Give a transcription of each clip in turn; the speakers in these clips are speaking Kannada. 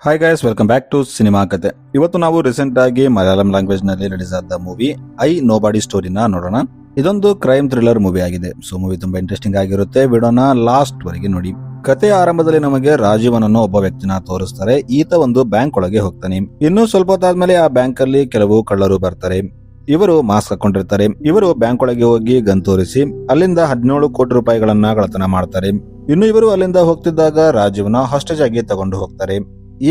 Hi guys, welcome back to cinema Kathe. ಇವತ್ತು ನಾವು ರೀಸೆಂಟ್ ಆಗಿ ಮಲಯಾಳಂ ಲ್ಯಾಂಗ್ವೇಜ್ ನಲ್ಲಿ ರಿಲೀಸ್ ಆದ ಮೂವಿ ಐ ನೋಬಾಡಿ ಸ್ಟೋರಿನ ನೋಡೋಣ. ಇದೊಂದು ಕ್ರೈಮ್ ಥ್ರಿಲ್ಲರ್ ಮೂವಿ ಆಗಿದೆ. ಸೊ ಮೂವಿ ತುಂಬಾ ಇಂಟ್ರೆಸ್ಟಿಂಗ್ ಆಗಿರುತ್ತೆ. ವಿಡಿಯೋನ ಲಾಸ್ಟ್ ವರೆಗೆ ನೋಡಿ. ಕಥೆಯ ಆರಂಭದಲ್ಲಿ ನಮಗೆ ರಾಜೀವನನ್ನು ಒಬ್ಬ ವ್ಯಕ್ತಿನ ತೋರಿಸ್ತಾರೆ. ಈತ ಒಂದು ಬ್ಯಾಂಕ್ ಒಳಗೆ ಹೋಗ್ತಾನೆ. ಇನ್ನು ಸ್ವಲ್ಪ ಹೊತ್ತಾದ್ಮೇಲೆ ಆ ಬ್ಯಾಂಕ್ ಅಲ್ಲಿ ಕೆಲವು ಕಳ್ಳರು ಬರ್ತಾರೆ. ಇವರು ಮಾಸ್ಕ್ ಹಾಕೊಂಡಿರ್ತಾರೆ. ಇವರು ಬ್ಯಾಂಕ್ ಒಳಗೆ ಹೋಗಿ ಗನ್ ತೋರಿಸಿ ಅಲ್ಲಿಂದ 17 ಕೋಟಿ ರೂಪಾಯಿಗಳನ್ನ ಕಳ್ಳತನ ಮಾಡ್ತಾರೆ. ಇನ್ನು ಇವರು ಅಲ್ಲಿಂದ ಹೋಗ್ತಿದ್ದಾಗ ರಾಜೀವ್ನ ಹಾಸ್ಟೇಜ್ ಆಗಿ ತಗೊಂಡು ಹೋಗ್ತಾರೆ.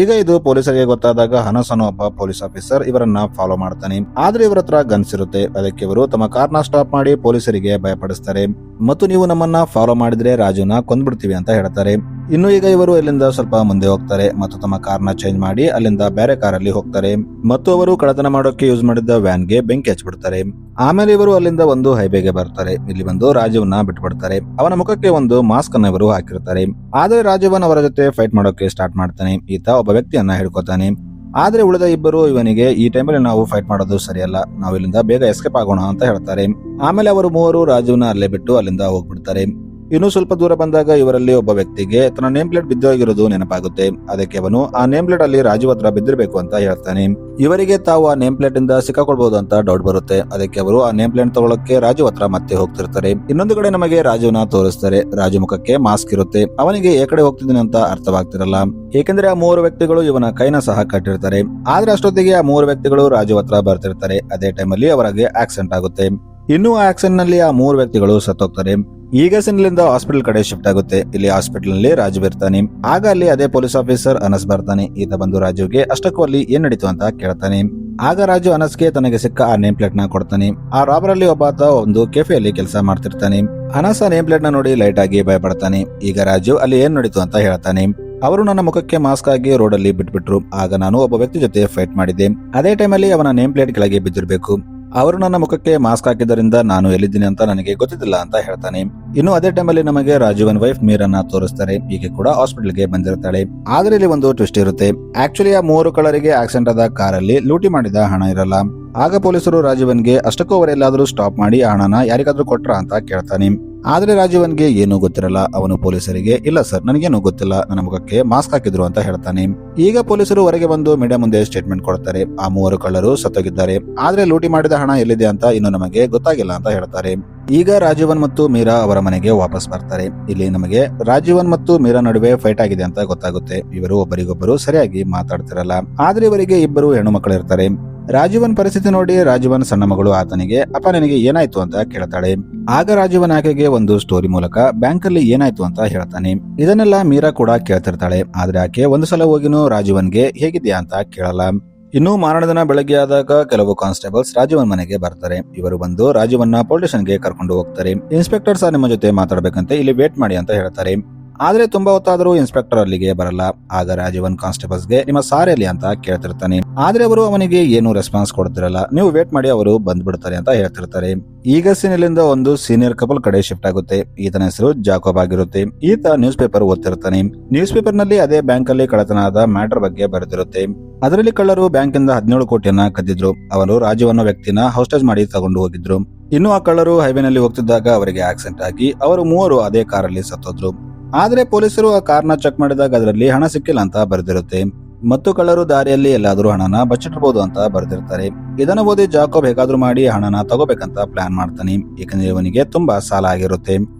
ಈಗ ಇದು ಪೊಲೀಸರಿಗೆ ಗೊತ್ತಾದಾಗ ಹನಸ್ ಅನ್ನೋ ಒಬ್ಬ ಪೊಲೀಸ್ ಆಫೀಸರ್ ಇವರನ್ನ ಫಾಲೋ ಮಾಡ್ತಾನೆ. ಆದ್ರೆ ಇವರ ಹತ್ರ ಗನ್ಸ್ ಇರುತ್ತೆ. ಅದಕ್ಕೆ ಇವರು ತಮ್ಮ ಕಾರ್ನ ಸ್ಟಾಪ್ ಮಾಡಿ ಪೊಲೀಸರಿಗೆ ಭಯಪಡಿಸ್ತಾರೆ ಮತ್ತು ನೀವು ನಮ್ಮನ್ನ ಫಾಲೋ ಮಾಡಿದ್ರೆ ರಾಜುನ ಕೊಂದ್ಬಿಡ್ತೀವಿ ಅಂತ ಹೇಳ್ತಾರೆ. ಇನ್ನು ಈಗ ಇವರು ಇಲ್ಲಿಂದ ಸ್ವಲ್ಪ ಮುಂದೆ ಹೋಗ್ತಾರೆ ಮತ್ತು ತಮ್ಮ ಕಾರ್ನ ಚೇಂಜ್ ಮಾಡಿ ಅಲ್ಲಿಂದ ಬೇರೆ ಕಾರಲ್ಲಿ ಹೋಗ್ತಾರೆ ಮತ್ತು ಅವರು ಕಳ್ಳತನ ಮಾಡೋಕೆ ಯೂಸ್ ಮಾಡಿದ್ದ ವ್ಯಾನ್ ಗೆ ಬೆಂಕಿ ಹಚ್ಚಿಬಿಡ್ತಾರೆ. ಆಮೇಲೆ ಇವರು ಅಲ್ಲಿಂದ ಒಂದು ಹೈವೇಗೆ ಬರ್ತಾರೆ. ಇಲ್ಲಿ ಬಂದು ರಾಜೀವ್ನ ಬಿಟ್ಬಿಡ್ತಾರೆ. ಅವನ ಮುಖಕ್ಕೆ ಒಂದು ಮಾಸ್ಕ್ ಅನ್ನ ಇವರು ಹಾಕಿರ್ತಾರೆ. ಆದ್ರೆ ರಾಜೀವನ್ ಅವರ ಜೊತೆ ಫೈಟ್ ಮಾಡೋಕೆ ಸ್ಟಾರ್ಟ್ ಮಾಡ್ತಾನೆ. ಈತ ಒಬ್ಬ ವ್ಯಕ್ತಿಯನ್ನ ಹಿಡ್ಕೋತಾನೆ. ಆದ್ರೆ ಉಳಿದ ಇಬ್ಬರು ಇವನಿಗೆ ಈ ಟೈಮಲ್ಲಿ ನಾವು ಫೈಟ್ ಮಾಡೋದು ಸರಿಯಲ್ಲ, ನಾವು ಇಲ್ಲಿಂದ ಬೇಗ ಎಸ್ಕೇಪ್ ಆಗೋಣ ಅಂತ ಹೇಳ್ತಾರೆ. ಆಮೇಲೆ ಅವರು ಮೂವರು ರಾಜೀವ್ನ ಅಲ್ಲೇ ಬಿಟ್ಟು ಅಲ್ಲಿಂದ ಹೋಗ್ಬಿಡ್ತಾರೆ. ಇನ್ನು ಸ್ವಲ್ಪ ದೂರ ಬಂದಾಗ ಇವರಲ್ಲಿ ಒಬ್ಬ ವ್ಯಕ್ತಿಗೆ ತನ್ನ ನೇಮ್ ಪ್ಲೇಟ್ ಬಿದ್ದೋಗಿರೋದು ನೆನಪಾಗುತ್ತೆ. ಅದಕ್ಕೆ ಅವನು ಆ ನೇಮ್ ಪ್ಲೇಟ್ ಅಲ್ಲಿ ರಾಜೀವ್ ಹತ್ರ ಬಿದ್ದಿರಬೇಕು ಅಂತ ಹೇಳ್ತಾನೆ. ಇವರಿಗೆ ತಾವು ಆ ನೇಮ್ ಪ್ಲೇಟ್ ಇಂದ ಸಿಕ್ಕಾಕೊಳ್ಬಹುದು ಅಂತ ಡೌಟ್ ಬರುತ್ತೆ. ಅದಕ್ಕೆ ಅವರು ಆ ನೇಮ್ ಪ್ಲೇಟ್ ತಗೊಳಕ್ಕೆ ರಾಜೀವ್ ಹತ್ರ ಮತ್ತೆ ಹೋಗ್ತಿರ್ತಾರೆ. ಇನ್ನೊಂದು ಕಡೆ ನಮಗೆ ರಾಜೀವ್ನ ತೋರಿಸ್ತಾರೆ. ರಾಜು ಮುಖಕ್ಕೆ ಮಾಸ್ಕ್ ಇರುತ್ತೆ. ಅವನಿಗೆ ಏ ಕಡೆ ಹೋಗ್ತಿದ್ದೀನಿ ಅಂತ ಅರ್ಥವಾಗ್ತಿರಲ್ಲ, ಏಕೆಂದ್ರೆ ಆ 3 ವ್ಯಕ್ತಿಗಳು ಇವನ ಕೈನ ಸಹ ಕಟ್ಟಿರ್ತಾರೆ. ಆದ್ರೆ ಅಷ್ಟೊತ್ತಿಗೆ ಆ 3 ವ್ಯಕ್ತಿಗಳು ರಾಜೀವ್ ಹತ್ರ ಬರ್ತಿರ್ತಾರೆ. ಅದೇ ಟೈಮಲ್ಲಿ ಅವರಿಗೆ ಆಕ್ಸಿಡೆಂಟ್ ಆಗುತ್ತೆ. ಇನ್ನು ಆ ಆಕ್ಸಿಡೆಂಟ್ ನಲ್ಲಿ ಆ 3 ವ್ಯಕ್ತಿಗಳು ಸತ್ತೋಗ್ತಾರೆ. ಈಗ ಸಿನ್ಲಿಂದ ಹಾಸ್ಪಿಟಲ್ ಕಡೆ ಶಿಫ್ಟ್ ಆಗುತ್ತೆ. ಇಲ್ಲಿ ಹಾಸ್ಪಿಟಲ್ ನಲ್ಲಿ ರಾಜೀವ್ ಇರ್ತಾನೆ. ಆಗ ಅಲ್ಲಿ ಅದೇ ಪೊಲೀಸ್ ಆಫೀಸರ್ ಅನಸ್ ಬರ್ತಾನೆ. ಈತ ಬಂದು ರಾಜೀವ್ಗೆ ಅಷ್ಟಕ್ಕೂ ಅಲ್ಲಿ ಏನ್ ನಡೀತು ಅಂತ ಕೇಳ್ತಾನೆ. ಆಗ ರಾಜು ಅನಸ್ಗೆ ತನಗೆ ಸಿಕ್ಕ ಆ ನೇಮ್ ಪ್ಲೇಟ್ ನ ಕೊಡ್ತಾನೆ. ಆ ರಾಬರ್ ಅಲ್ಲಿ ಒಬ್ಬಾತ ಒಂದು ಕೆಫೆಯಲ್ಲಿ ಕೆಲಸ ಮಾಡ್ತಿರ್ತಾನೆ. ಅನಸ್ ಆ ನೇಮ್ ಪ್ಲೇಟ್ ನ ನೋಡಿ ಲೈಟ್ ಆಗಿ ಭಯಪಡ್ತಾನೆ. ಈಗ ರಾಜು ಅಲ್ಲಿ ಏನ್ ನಡೀತು ಅಂತ ಹೇಳ್ತಾನೆ. ಅವರು ನನ್ನ ಮುಖಕ್ಕೆ ಮಾಸ್ಕ್ ಆಗಿ ರೋಡ್ ಅಲ್ಲಿ ಬಿಟ್ಬಿಟ್ರು. ಆಗ ನಾನು ಒಬ್ಬ ವ್ಯಕ್ತಿ ಜೊತೆ ಫೈಟ್ ಮಾಡಿದ್ದೆ. ಅದೇ ಟೈಮಲ್ಲಿ ಅವನ ನೇಮ್ ಪ್ಲೇಟ್ ಕೆಳಗೆ ಬಿದ್ದಿರ್ಬೇಕು. ಅವರು ನನ್ನ ಮುಖಕ್ಕೆ ಮಾಸ್ಕ್ ಹಾಕಿದ್ದರಿಂದ ನಾನು ಎಲ್ಲಿದ್ದೀನಿ ಅಂತ ನನಗೆ ಗೊತ್ತಿದ್ದಿಲ್ಲ ಅಂತ ಹೇಳ್ತಾನೆ. ಇನ್ನು ಅದೇ ಟೈಮಲ್ಲಿ ನಮಗೆ ರಾಜೀವನ್ ವೈಫ್ ಮೀರನ್ನ ತೋರಿಸ್ತಾರೆ. ಈಕೆ ಕೂಡ ಹಾಸ್ಪಿಟಲ್ಗೆ ಬಂದಿರ್ತಾಳೆ. ಆದ್ರೆ ಇಲ್ಲಿ ಒಂದು ಟ್ವಿಸ್ಟ್ ಇರುತ್ತೆ. ಆಕ್ಚುಲಿ ಆ 3 ಕಳ್ಳರಿಗೆ ಆಕ್ಸಿಡೆಂಟ್ ಆದ ಕಾರಲ್ಲಿ ಲೂಟಿ ಮಾಡಿದ ಹಣ ಇರಲ್ಲ. ಆಗ ಪೊಲೀಸರು ರಾಜೀವನ್ಗೆ ಅಷ್ಟಕ್ಕೂ ಅವರೆಲ್ಲಾದ್ರೂ ಸ್ಟಾಪ್ ಮಾಡಿ ಆ ಹಣನ ಯಾರಿಗಾದ್ರೂ ಕೊಟ್ರ ಅಂತ ಕೇಳ್ತಾನೆ. ಆದ್ರೆ ರಾಜೀವನ್ಗೆ ಏನೂ ಗೊತ್ತಿರಲ್ಲ. ಅವನು ಪೊಲೀಸರಿಗೆ ಇಲ್ಲ ಸರ್, ನನಗೇನು ಗೊತ್ತಿಲ್ಲ, ನನ್ನ ಮುಖಕ್ಕೆ ಮಾಸ್ಕ್ ಹಾಕಿದ್ರು ಅಂತ ಹೇಳ್ತಾನೆ. ಈಗ ಪೊಲೀಸರು ಹೊರಗೆ ಬಂದು ಮೀಡಿಯಾ ಮುಂದೆ ಸ್ಟೇಟ್ಮೆಂಟ್ ಕೊಡ್ತಾರೆ. ಆ 3 ಕಳ್ಳರು ಸತ್ತೋಗಿದ್ದಾರೆ. ಆದ್ರೆ ಲೂಟಿ ಮಾಡಿದ ಹಣ ಎಲ್ಲಿದೆ ಅಂತ ಇನ್ನು ನಮಗೆ ಗೊತ್ತಾಗಿಲ್ಲ ಅಂತ ಹೇಳ್ತಾರೆ. ಈಗ ರಾಜೀವನ್ ಮತ್ತು ಮೀರಾ ಅವರ ಮನೆಗೆ ವಾಪಸ್ ಬರ್ತಾರೆ. ಇಲ್ಲಿ ನಮಗೆ ರಾಜೀವನ್ ಮತ್ತು ಮೀರಾ ನಡುವೆ ಫೈಟ್ ಆಗಿದೆ ಅಂತ ಗೊತ್ತಾಗುತ್ತೆ. ಇವರು ಒಬ್ಬರಿಗೊಬ್ಬರು ಸರಿಯಾಗಿ ಮಾತಾಡ್ತಿರಲ್ಲ. ಆದ್ರೆ ಇವರಿಗೆ ಇಬ್ಬರು ಹೆಣ್ಣು ಮಕ್ಕಳು ಇರ್ತಾರೆ. ರಾಜೀವನ್ ಪರಿಸ್ಥಿತಿ ನೋಡಿ ರಾಜೀವನ್ ಸಣ್ಣ ಮಗಳು ಆತನಿಗೆ ಅಪ್ಪ ನಿನಗೆ ಏನಾಯ್ತು ಅಂತ ಕೇಳ್ತಾಳೆ. ಆಗ ರಾಜೀವನ್ ಆಕೆಗೆ ಒಂದು ಸ್ಟೋರಿ ಮೂಲಕ ಬ್ಯಾಂಕ್ ಅಲ್ಲಿ ಏನಾಯ್ತು ಅಂತ ಹೇಳ್ತಾನೆ. ಇದನ್ನೆಲ್ಲ ಮೀರಾ ಕೂಡ ಕೇಳ್ತಿರ್ತಾಳೆ. ಆದ್ರೆ ಆಕೆ ಒಂದು ಸಲ ಹೋಗಿನೂ ರಾಜೀವನ್ಗೆ ಹೇಗಿದ್ಯಾ ಅಂತ ಕೇಳಲ್ಲ. ಇನ್ನು ಮಾರನೇ ದಿನ ಬೆಳಗ್ಗೆ ಆದಾಗ ಕೆಲವು ಕಾನ್ಸ್ಟೇಬಲ್ಸ್ ರಾಜೀವನ್ ಮನೆಗೆ ಬರ್ತಾರೆ. ಇವರು ಬಂದು ರಾಜೀವನ್ನ ಪೊಲೀಸ್ ಸ್ಟೇಷನ್ಗೆ ಕರ್ಕೊಂಡು ಹೋಗ್ತಾರೆ. ಇನ್ಸ್ಪೆಕ್ಟರ್ ಸಹ ನಿಮ್ಮ ಜೊತೆ ಮಾತಾಡ್ಬೇಕಂತೆ, ಇಲ್ಲಿ ವೇಟ್ ಮಾಡಿ ಅಂತ ಹೇಳ್ತಾರೆ. ಆದ್ರೆ ತುಂಬಾ ಹೊತ್ತಾದ್ರೂ ಇನ್ಸ್ಪೆಕ್ಟರ್ ಅಲ್ಲಿಗೆ ಬರಲ್ಲ. ಆಗ ರಾಜೀವನ್ ಕಾನ್ಸ್ಟೇಬಲ್ಸ್ ಗೆ ನಿಮ್ಮ ಸಾರ್ ಎಲ್ಲಿ ಅಂತ ಕೇಳ್ತಿರ್ತಾನೆ. ಆದ್ರೆ ಅವರು ಅವನಿಗೆ ಏನು ರೆಸ್ಪಾನ್ಸ್ ಕೊಡ್ತಿರಲ್ಲ. ನೀವು ವೇಟ್ ಮಾಡಿ, ಅವರು ಬಂದ್ಬಿಡ್ತಾರೆ ಅಂತ ಹೇಳ್ತಿರ್ತಾರೆ. ಈಗ ಸೀನಿಲಿಂದ ಒಂದು ಸೀನಿಯರ್ ಕಪಲ್ ಕಡೆ ಶಿಫ್ಟ್ ಆಗುತ್ತೆ. ಈತನ ಹೆಸರು ಜಾಕೋಬ್ ಆಗಿರುತ್ತೆ. ಈತ ನ್ಯೂಸ್ ಪೇಪರ್ ಓದ್ತಿರ್ತಾನೆ. ನ್ಯೂಸ್ ಪೇಪರ್ ನಲ್ಲಿ ಅದೇ ಬ್ಯಾಂಕ್ ಅಲ್ಲಿ ಕಳ್ಳತನ ಆದ ಮ್ಯಾಟರ್ ಬಗ್ಗೆ ಬರೆದಿರುತ್ತೆ. ಅದರಲ್ಲಿ ಕಳ್ಳರು ಬ್ಯಾಂಕ್ ಇಂದ 17 ಕೋಟಿಯನ್ನ ಕದ್ದಿದ್ರು. ಅವರು ರಾಜೀವನ್ನ ವ್ಯಕ್ತಿನ ಹಾಸ್ಟೇಜ್ ಮಾಡಿ ತಗೊಂಡು ಹೋಗಿದ್ರು. ಇನ್ನು ಆ ಕಳ್ಳರು ಹೈವೇನಲ್ಲಿ ಹೋಗ್ತಿದ್ದಾಗ ಅವರಿಗೆ ಆಕ್ಸಿಡೆಂಟ್ ಆಗಿ ಅವರು 3 ಅದೇ ಕಾರಲ್ಲಿ ಸತ್ತೋದ್ರು. ಆದ್ರೆ ಪೊಲೀಸರು ಆ ಕಾರ್ನ ಚೆಕ್ ಮಾಡಿದಾಗ ಅದರಲ್ಲಿ ಹಣ ಸಿಕ್ಕಿಲ್ಲ ಅಂತ ಬರೆದಿರುತ್ತೆ ಮತ್ತು ಕಳ್ಳರು ದಾರಿಯಲ್ಲಿ ಎಲ್ಲಾದ್ರೂ ಹಣನ ಬಚ್ಚಿಟ್ಟಿರಬಹುದು ಅಂತ ಬರೆದಿರ್ತಾರೆ. ಇದನ್ನ ಓದಿ ಜಾಕೋಬ್ ಹೇಗಾದ್ರೂ ಮಾಡಿ ಹಣನ ತಗೋಬೇಕಂತ ಪ್ಲಾನ್ ಮಾಡ್ತಾನೆ. ಏಕೆಂದ್ರೆ ಇವನಿಗೆ ತುಂಬಾ ಸಾಲ ಆಗಿರುತ್ತೆ.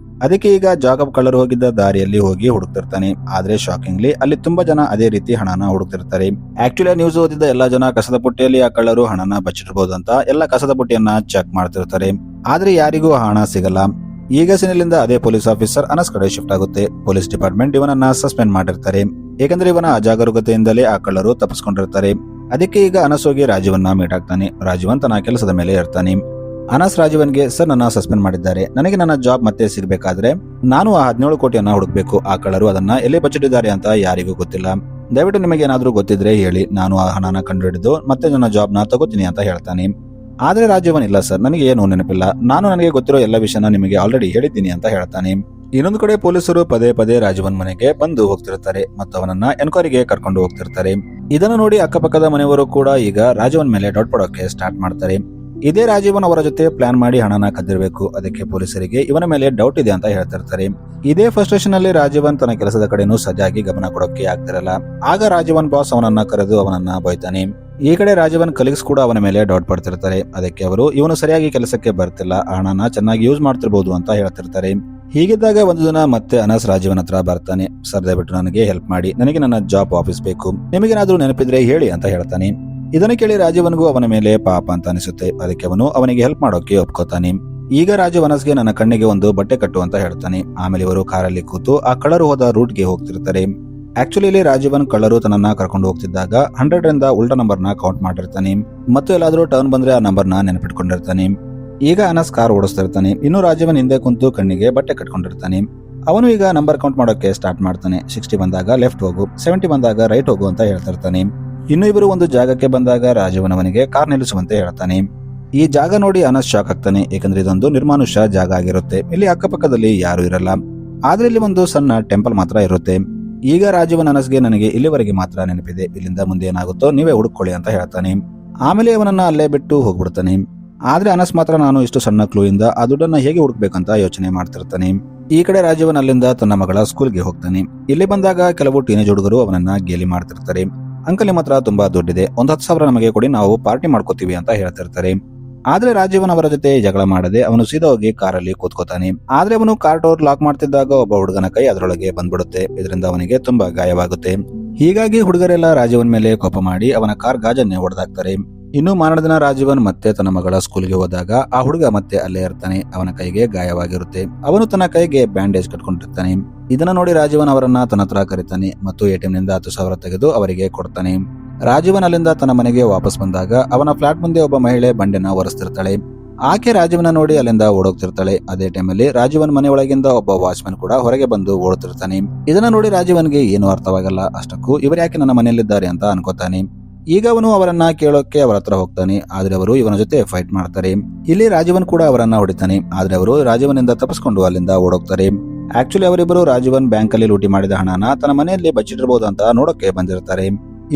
ಅದಕ್ಕೆ ಈಗ ಜಾಕೋಬ್ ಕಳ್ಳರು ಹೋಗಿದ್ದ ದಾರಿಯಲ್ಲಿ ಹೋಗಿ ಹುಡುಕ್ತಿರ್ತಾನೆ. ಆದ್ರೆ ಶಾಕಿಂಗ್ಲಿ ಅಲ್ಲಿ ತುಂಬಾ ಜನ ಅದೇ ರೀತಿ ಹಣನ ಹುಡುಕ್ತಿರ್ತಾರೆ. ಆಕ್ಚುಲಿ ನ್ಯೂಸ್ ಓದಿದ್ದ ಎಲ್ಲಾ ಜನ ಕಸದ ಪುಟ್ಟಿಯಲ್ಲಿ ಆ ಕಳ್ಳರು ಹಣನ ಬಚ್ಚಿಡಬಹುದು ಅಂತ ಎಲ್ಲ ಕಸದ ಪುಟ್ಟಿಯನ್ನ ಚೆಕ್ ಮಾಡ್ತಿರ್ತಾರೆ. ಆದ್ರೆ ಯಾರಿಗೂ ಹಣ ಸಿಗಲ್ಲ. ಈಗ ಸಿನಿಲಿಂದ ಅದೇ ಪೊಲೀಸ್ ಆಫೀಸರ್ ಅನಸ್ ಕಡೆ ಶಿಫ್ಟ್ ಆಗುತ್ತೆ. ಪೊಲೀಸ್ ಡಿಪಾರ್ಟ್ಮೆಂಟ್ ಇವನನ್ನ ಸಸ್ಪೆಂಡ್ ಮಾಡಿರ್ತಾರೆ. ಏಕೆಂದ್ರೆ ಇವನ ಅಜಾಗರೂಕತೆಯಿಂದಲೇ ಆ ಕಳ್ಳರು ತಪ್ಪಿಸ್ಕೊಂಡಿರ್ತಾರೆ. ಅದಕ್ಕೆ ಈಗ ಅನಸ್ ಹೋಗಿ ರಾಜೀವನ್ನ ಮೀಟ್ ಆಗ್ತಾನೆ. ರಾಜೀವನ್ ತನ್ನ ಕೆಲಸದ ಮೇಲೆ ಇರ್ತಾನೆ. ಅನಸ್ ರಾಜೀವನ್ಗೆ ಸರ್, ನನ್ನ ಸಸ್ಪೆಂಡ್ ಮಾಡಿದ್ದಾರೆ. ನನಗೆ ನನ್ನ ಜಾಬ್ ಮತ್ತೆ ಸಿಗಬೇಕಾದ್ರೆ ನಾನು ಆ 17 ಕೋಟಿಯನ್ನ ಹುಡುಕ್ಬೇಕು. ಆ ಕಳ್ಳರು ಅದನ್ನ ಎಲ್ಲಿ ಬಚ್ಚಿಟ್ಟಿದ್ದಾರೆ ಅಂತ ಯಾರಿಗೂ ಗೊತ್ತಿಲ್ಲ. ದಯವಿಟ್ಟು ನಿಮಗೆ ಏನಾದ್ರೂ ಗೊತ್ತಿದ್ರೆ ಹೇಳಿ, ನಾನು ಆ ಹಣನ ಕಂಡುಹಿಡಿದು ಮತ್ತೆ ನನ್ನ ಜಾಬ್ ನ ತಗೋತೀನಿ ಅಂತ ಹೇಳ್ತಾನೆ. ಆದ್ರೆ ರಾಜೀವನ್ ಇಲ್ಲ ಸರ್, ನನಗೆ ಏನು ನೆನಪಿಲ್ಲ, ನಾನು ನನಗೆ ಗೊತ್ತಿರೋ ಎಲ್ಲ ವಿಷಯನ ನಿಮಗೆ ಆಲ್ರೆಡಿ ಹೇಳಿದ್ದೀನಿ ಅಂತ ಹೇಳ್ತಾನೆ. ಇನ್ನೊಂದು ಕಡೆ ಪೊಲೀಸರು ಪದೇ ಪದೇ ರಾಜೀವನ್ ಮನೆಗೆ ಬಂದು ಹೋಗ್ತಿರ್ತಾರೆ ಮತ್ತು ಅವನನ್ನ ಎನ್ಕ್ವೈರಿಗೆ ಕರ್ಕೊಂಡು ಹೋಗ್ತಿರ್ತಾರೆ. ಇದನ್ನು ನೋಡಿ ಅಕ್ಕಪಕ್ಕದ ಮನೆಯವರು ಕೂಡ ಈಗ ರಾಜೀವನ್ ಮೇಲೆ ಡೌಟ್ ಪಡೋಕೆ ಸ್ಟಾರ್ಟ್ ಮಾಡ್ತಾರೆ. ಇದೇ ರಾಜೀವನ್ ಅವರ ಜೊತೆ ಪ್ಲಾನ್ ಮಾಡಿ ಹಣನ ಕದ್ದಿರಬೇಕು. ಅದಕ್ಕೆ ಪೊಲೀಸರಿಗೆ ಇವನ ಮೇಲೆ ಡೌಟ್ ಇದೆ ಅಂತ ಹೇಳ್ತಿರ್ತಾರೆ. ಇದೇ ಫ್ರಸ್ಟ್ರೇಷನ್ ಅಲ್ಲಿ ರಾಜೀವನ್ ತನ್ನ ಕೆಲಸದ ಕಡೆನೂ ಸಜ್ಜಾಗಿ ಗಮನ ಕೊಡೋಕೆ ಆಗ್ತಿರಲ್ಲ. ಆಗ ರಾಜೀವನ್ ಬಾಸ್ ಅವನನ್ನ ಕರೆದು ಅವನನ್ನ ಬೈತಾನೆ. ಈ ಕಡೆ ರಾಜೀವನ್ ಕಲೀಗ್ಸ್ ಕೂಡ ಅವನ ಮೇಲೆ ಡೌಟ್ ಪಡ್ತಿರ್ತಾರೆ. ಅದಕ್ಕೆ ಅವರು ಇವನು ಸರಿಯಾಗಿ ಕೆಲಸಕ್ಕೆ ಬರ್ತಿಲ್ಲ, ಹಣನ ಚೆನ್ನಾಗಿ ಯೂಸ್ ಮಾಡ್ತಿರ್ಬೋದು ಅಂತ ಹೇಳ್ತಿರ್ತಾರೆ. ಹೀಗಿದ್ದಾಗ ಒಂದು ದಿನ ಮತ್ತೆ ಅನಸ್ ರಾಜೀವನ್ ಹತ್ರ ಬರ್ತಾನೆ. ಸರ್ ದಯವಿಟ್ಟು ನನಗೆ ಹೆಲ್ಪ್ ಮಾಡಿ, ನನಗೆ ನನ್ನ ಜಾಬ್ ವಾಪಸ್ ಬೇಕು, ನಿಮಗೇನಾದ್ರೂ ನೆನಪಿದ್ರೆ ಹೇಳಿ ಅಂತ ಹೇಳ್ತಾನೆ. ಇದನ್ನು ಕೇಳಿ ರಾಜೀವನ್ಗೂ ಅವನ ಮೇಲೆ ಪಾಪ ಅಂತ ಅನಿಸುತ್ತೆ. ಅದಕ್ಕೆ ಅವನು ಅವನಿಗೆ ಹೆಲ್ಪ್ ಮಾಡೋಕೆ ಒಪ್ಕೋತಾನೆ. ಈಗ ರಾಜು ಅನಸ್ಗೆ ನನ್ನ ಕಣ್ಣಿಗೆ ಒಂದು ಬಟ್ಟೆ ಕಟ್ಟು ಅಂತ ಹೇಳ್ತಾನೆ. ಆಮೇಲೆ ಇವರು ಕಾರಲ್ಲಿ ಕೂತು ಆ ಕಳ್ಳರು ಹೋದ ರೂಟ್ಗೆ ಹೋಗ್ತಿರ್ತಾರೆ. ಆಕ್ಚುಲಿ ಇಲ್ಲಿ ರಾಜೀವನ್ ಕಳ್ಳರು ತನ್ನನ್ನ ಕರ್ಕೊಂಡು ಹೋಗ್ತಿದ್ದಾಗ 100 ರಿಂದ ಉಲ್ಟಾ ನಂಬರ್ನ ಕೌಂಟ್ ಮಾಡಿರ್ತಾನೆ ಮತ್ತು ಎಲ್ಲಾದ್ರೂ ಟರ್ನ್ ಬಂದ್ರೆ ಆ ನಂಬರ್ನ ನೆನಪಿಟ್ಕೊಂಡಿರ್ತಾನೆ. ಈಗ ಅನಸ್ ಕಾರ್ ಓಡಿಸ್ತಿರ್ತಾನೆ. ಇನ್ನು ರಾಜೀವನ್ ಹಿಂದೆ ಕುಂತು ಕಣ್ಣಿಗೆ ಬಟ್ಟೆ ಕಟ್ಕೊಂಡಿರ್ತಾನೆ. ಅವನು ಈಗ ನಂಬರ್ ಕೌಂಟ್ ಮಾಡೋಕೆ ಸ್ಟಾರ್ಟ್ ಮಾಡ್ತಾನೆ. 60 ಬಂದಾಗ ಲೆಫ್ಟ್ ಹೋಗು, 70 ಬಂದಾಗ ರೈಟ್ ಹೋಗು ಅಂತ ಹೇಳ್ತಿರ್ತಾನೆ. ಇನ್ನು ಇಬ್ಬರು ಒಂದು ಜಾಗಕ್ಕೆ ಬಂದಾಗ ರಾಜೀವನ್ ಅವನಿಗೆ ಕಾರ್ ನಿಲ್ಲಿಸುವಂತೆ ಹೇಳ್ತಾನೆ. ಈ ಜಾಗ ನೋಡಿ ಅನಸ್ ಶಾಕ್ ಆಗ್ತಾನೆ. ಏಕೆಂದ್ರೆ ಇದೊಂದು ನಿರ್ಮಾನುಷ್ಯ ಜಾಗ ಆಗಿರುತ್ತೆ. ಇಲ್ಲಿ ಅಕ್ಕಪಕ್ಕದಲ್ಲಿ ಯಾರು ಇರಲ್ಲ, ಆದ್ರೆ ಇಲ್ಲಿ ಒಂದು ಸಣ್ಣ ಟೆಂಪಲ್ ಮಾತ್ರ ಇರುತ್ತೆ. ಈಗ ರಾಜೀವನ್ ಅನಸ್ಗೆ ನನಗೆ ಇಲ್ಲಿವರೆಗೆ ಮಾತ್ರ ನೆನಪಿದೆ, ಇಲ್ಲಿಂದ ಮುಂದೆ ಏನಾಗುತ್ತೋ ನೀವೇ ಹುಡುಕೊಳ್ಳಿ ಅಂತ ಹೇಳ್ತಾನೆ. ಆಮೇಲೆ ಅವನನ್ನ ಅಲ್ಲೇ ಬಿಟ್ಟು ಹೋಗ್ಬಿಡ್ತಾನೆ. ಆದ್ರೆ ಅನಸ್ ಮಾತ್ರ ನಾನು ಇಷ್ಟು ಸಣ್ಣ ಕ್ಲೂ ಇಂದ ಆ ದುಡ್ಡನ್ನ ಹೇಗೆ ಹುಡುಕ್ಬೇಕಂತ ಯೋಚನೆ ಮಾಡ್ತಿರ್ತಾನೆ. ಈ ಕಡೆ ರಾಜೀವನ್ ಅಲ್ಲಿಂದ ತನ್ನ ಮಗಳ ಸ್ಕೂಲ್ಗೆ ಹೋಗ್ತಾನೆ. ಇಲ್ಲಿ ಬಂದಾಗ ಕೆಲವು ಟೀನೇಜ್ ಹುಡುಗರು ಅವನನ್ನ ಗೇಲಿ ಮಾಡ್ತಿರ್ತಾರೆ. ಅಂಕಲ್ ನಿಮ್ಮ ಹತ್ರ ತುಂಬಾ ದುಡ್ಡಿದೆ, 10,000 ನಮಗೆ ಕೊಡಿ, ನಾವು ಪಾರ್ಟಿ ಮಾಡ್ಕೋತೀವಿ ಅಂತ ಹೇಳ್ತಿರ್ತಾರೆ. ಆದ್ರೆ ರಾಜೀವನ್ ಅವರ ಜೊತೆ ಜಗಳ ಮಾಡದೆ ಅವನು ಸೀದಾ ಹೋಗಿ ಕಾರಲ್ಲಿ ಕೂತ್ಕೋತಾನೆ. ಆದ್ರೆ ಅವನು ಕಾರ್ ಡೋರ್ ಲಾಕ್ ಮಾಡ್ತಿದ್ದಾಗ ಒಬ್ಬ ಹುಡುಗನ ಕೈ ಅದರೊಳಗೆ ಬಂದ್ಬಿಡುತ್ತೆ. ಇದರಿಂದ ಅವನಿಗೆ ತುಂಬಾ ಗಾಯವಾಗುತ್ತೆ. ಹೀಗಾಗಿ ಹುಡುಗರೆಲ್ಲ ರಾಜೀವನ್ ಮೇಲೆ ಕೋಪ ಮಾಡಿ ಅವನ ಕಾರ್ ಗಾಜನ್ನೇ ಹೊಡೆದಾಕ್ತಾರೆ. ಇನ್ನು ಮಾರನೇ ದಿನ ರಾಜೀವನ್ ಮತ್ತೆ ತನ್ನ ಮಗಳ ಸ್ಕೂಲ್ಗೆ ಹೋದಾಗ ಆ ಹುಡುಗ ಮತ್ತೆ ಅಲ್ಲೇ ಇರ್ತಾನೆ. ಅವನ ಕೈಗೆ ಗಾಯವಾಗಿರುತ್ತೆ. ಅವನು ತನ್ನ ಕೈಗೆ ಬ್ಯಾಂಡೇಜ್ ಕಟ್ಕೊಂಡಿರ್ತಾನೆ. ಇದನ್ನ ನೋಡಿ ರಾಜೀವನ್ ಅವರನ್ನ ತನ್ನ ಹತ್ರ ಕರೀತಾನೆ ಮತ್ತು ATM ನಿಂದ 10,000 ತೆಗೆದು ಅವರಿಗೆ ಕೊಡ್ತಾನೆ. ರಾಜೀವನ್ ಅಲ್ಲಿಂದ ತನ್ನ ಮನೆಗೆ ವಾಪಸ್ ಬಂದಾಗ ಅವನ ಫ್ಲಾಟ್ ಮುಂದೆ ಒಬ್ಬ ಮಹಿಳೆ ಬಂಡೆನ ಒರೆಸ್ತಿರ್ತಾಳೆ. ಆಕೆ ರಾಜೀವನ ನೋಡಿ ಅಲ್ಲಿಂದ ಓಡೋಗ್ತಿರ್ತಾಳೆ. ಅದೇ ಟೈಮಲ್ಲಿ ರಾಜೀವನ್ ಮನೆ ಒಳಗಿಂದ ಒಬ್ಬ ವಾಚ್ಮನ್ ಕೂಡ ಹೊರಗೆ ಬಂದು ಓಡುತ್ತಿರ್ತಾನೆ. ಇದನ್ನ ನೋಡಿ ರಾಜೀವನ್ಗೆ ಏನು ಅರ್ಥವಾಗಲ್ಲ. ಅಷ್ಟಕ್ಕೂ ಇವರು ಯಾಕೆ ನನ್ನ ಮನೆಯಲ್ಲಿದ್ದಾರೆ ಅಂತ ಅನ್ಕೋತಾನೆ. ಈಗ ಅವನು ಅವರನ್ನ ಕೇಳೋಕೆ ಅವರ ಹತ್ರ ಹೋಗ್ತಾನೆ. ಆದ್ರೆ ಅವರು ಇವನ ಜೊತೆ ಫೈಟ್ ಮಾಡ್ತಾರೆ. ಇಲ್ಲಿ ರಾಜೀವನ್ ಕೂಡ ಅವರನ್ನ ಹೊಡಿತಾನೆ. ಆದ್ರೆ ಅವರು ರಾಜೀವನಿಂದ ತಪ್ಪಿಸ್ಕೊಂಡು ಅಲ್ಲಿಂದ ಓಡೋಗ್ತಾರೆ. ಆಕ್ಚುಲಿ ಅವರಿಬ್ಬರು ರಾಜೀವನ್ ಬ್ಯಾಂಕ್ ಅಲ್ಲಿ ಲೂಟಿ ಮಾಡಿದ ಹಣನ ತನ್ನ ಮನೆಯಲ್ಲಿ ಬಚ್ಚಿಟ್ಟಿರಬಹುದು ಅಂತ ನೋಡೋಕೆ ಬಂದಿರ್ತಾರೆ.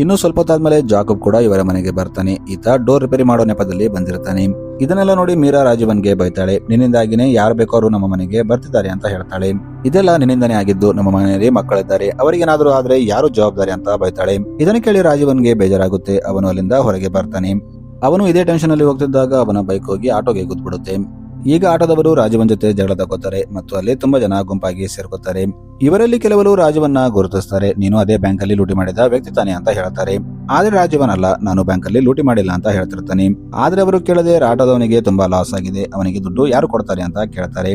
ಇನ್ನು ಸ್ವಲ್ಪ ಹೊತ್ತಾದ್ಮೇಲೆ ಜಾಕಬ್ ಕೂಡ ಇವರ ಮನೆಗೆ ಬರ್ತಾನೆ. ಈತ ಡೋರ್ ರಿಪೇರಿ ಮಾಡೋ ನೆಪದಲ್ಲಿ ಬಂದಿರ್ತಾನೆ. ಇದನ್ನೆಲ್ಲ ನೋಡಿ ಮೀರಾ ರಾಜೀವನ್ಗೆ ಬೈತಾಳೆ. ನಿನ್ನಿಂದಾಗಿನೇ ಯಾರು ಬೇಕಾದ್ರೂ ನಮ್ಮ ಮನೆಗೆ ಬರ್ತಿದ್ದಾರೆ ಅಂತ ಹೇಳ್ತಾಳೆ. ಇದೆಲ್ಲ ನಿನ್ನಿಂದನೇ ಆಗಿದ್ದು, ನಮ್ಮ ಮನೆಯಲ್ಲಿ ಮಕ್ಕಳಿದ್ದಾರೆ, ಅವರಿಗೇನಾದ್ರೂ ಆದ್ರೆ ಯಾರು ಜವಾಬ್ದಾರಿ ಅಂತ ಬೈತಾಳೆ. ಇದನ್ನು ಕೇಳಿ ರಾಜೀವನ್ಗೆ ಬೇಜಾರಾಗುತ್ತೆ. ಅವನು ಅಲ್ಲಿಂದ ಹೊರಗೆ ಬರ್ತಾನೆ. ಅವನು ಇದೇ ಟೆನ್ಷನ್ ಅಲ್ಲಿ ಹೋಗ್ತಿದ್ದಾಗ ಅವನ ಬೈಕ್ ಹೋಗಿ ಆಟೋಗೆ ಗುದ್ಬಿಡುತ್ತೆ. ಈಗ ಆಟೋದವರು ರಾಜೀವನ್ ಜೊತೆ ಜಗಳ ತಗೋತಾರೆ ಮತ್ತು ಅಲ್ಲಿ ತುಂಬಾ ಜನ ಗುಂಪಾಗಿ ಸೇರ್ಕೋತಾರೆ. ಇವರಲ್ಲಿ ಕೆಲವರು ರಾಜೀವನ್ನ ಗುರುತಿಸ್ತಾರೆ. ನೀನು ಅದೇ ಬ್ಯಾಂಕ್ ಅಲ್ಲಿ ಲೂಟಿ ಮಾಡಿದ ವ್ಯಕ್ತಿ ತಾನೆ ಅಂತ ಹೇಳ್ತಾರೆ. ಆದ್ರೆ ರಾಜೀವನ್ ಅಲ್ಲ, ನಾನು ಬ್ಯಾಂಕ್ ಅಲ್ಲಿ ಲೂಟಿ ಮಾಡಿಲ್ಲ ಅಂತ ಹೇಳ್ತಿರ್ತಾನೆ. ಆದ್ರೆ ಅವರು ಕೇಳದೆ ಆಟೋದವನಿಗೆ ತುಂಬಾ ಲಾಸ್ ಆಗಿದೆ, ಅವನಿಗೆ ದುಡ್ಡು ಯಾರು ಕೊಡ್ತಾರೆ ಅಂತ ಕೇಳ್ತಾರೆ.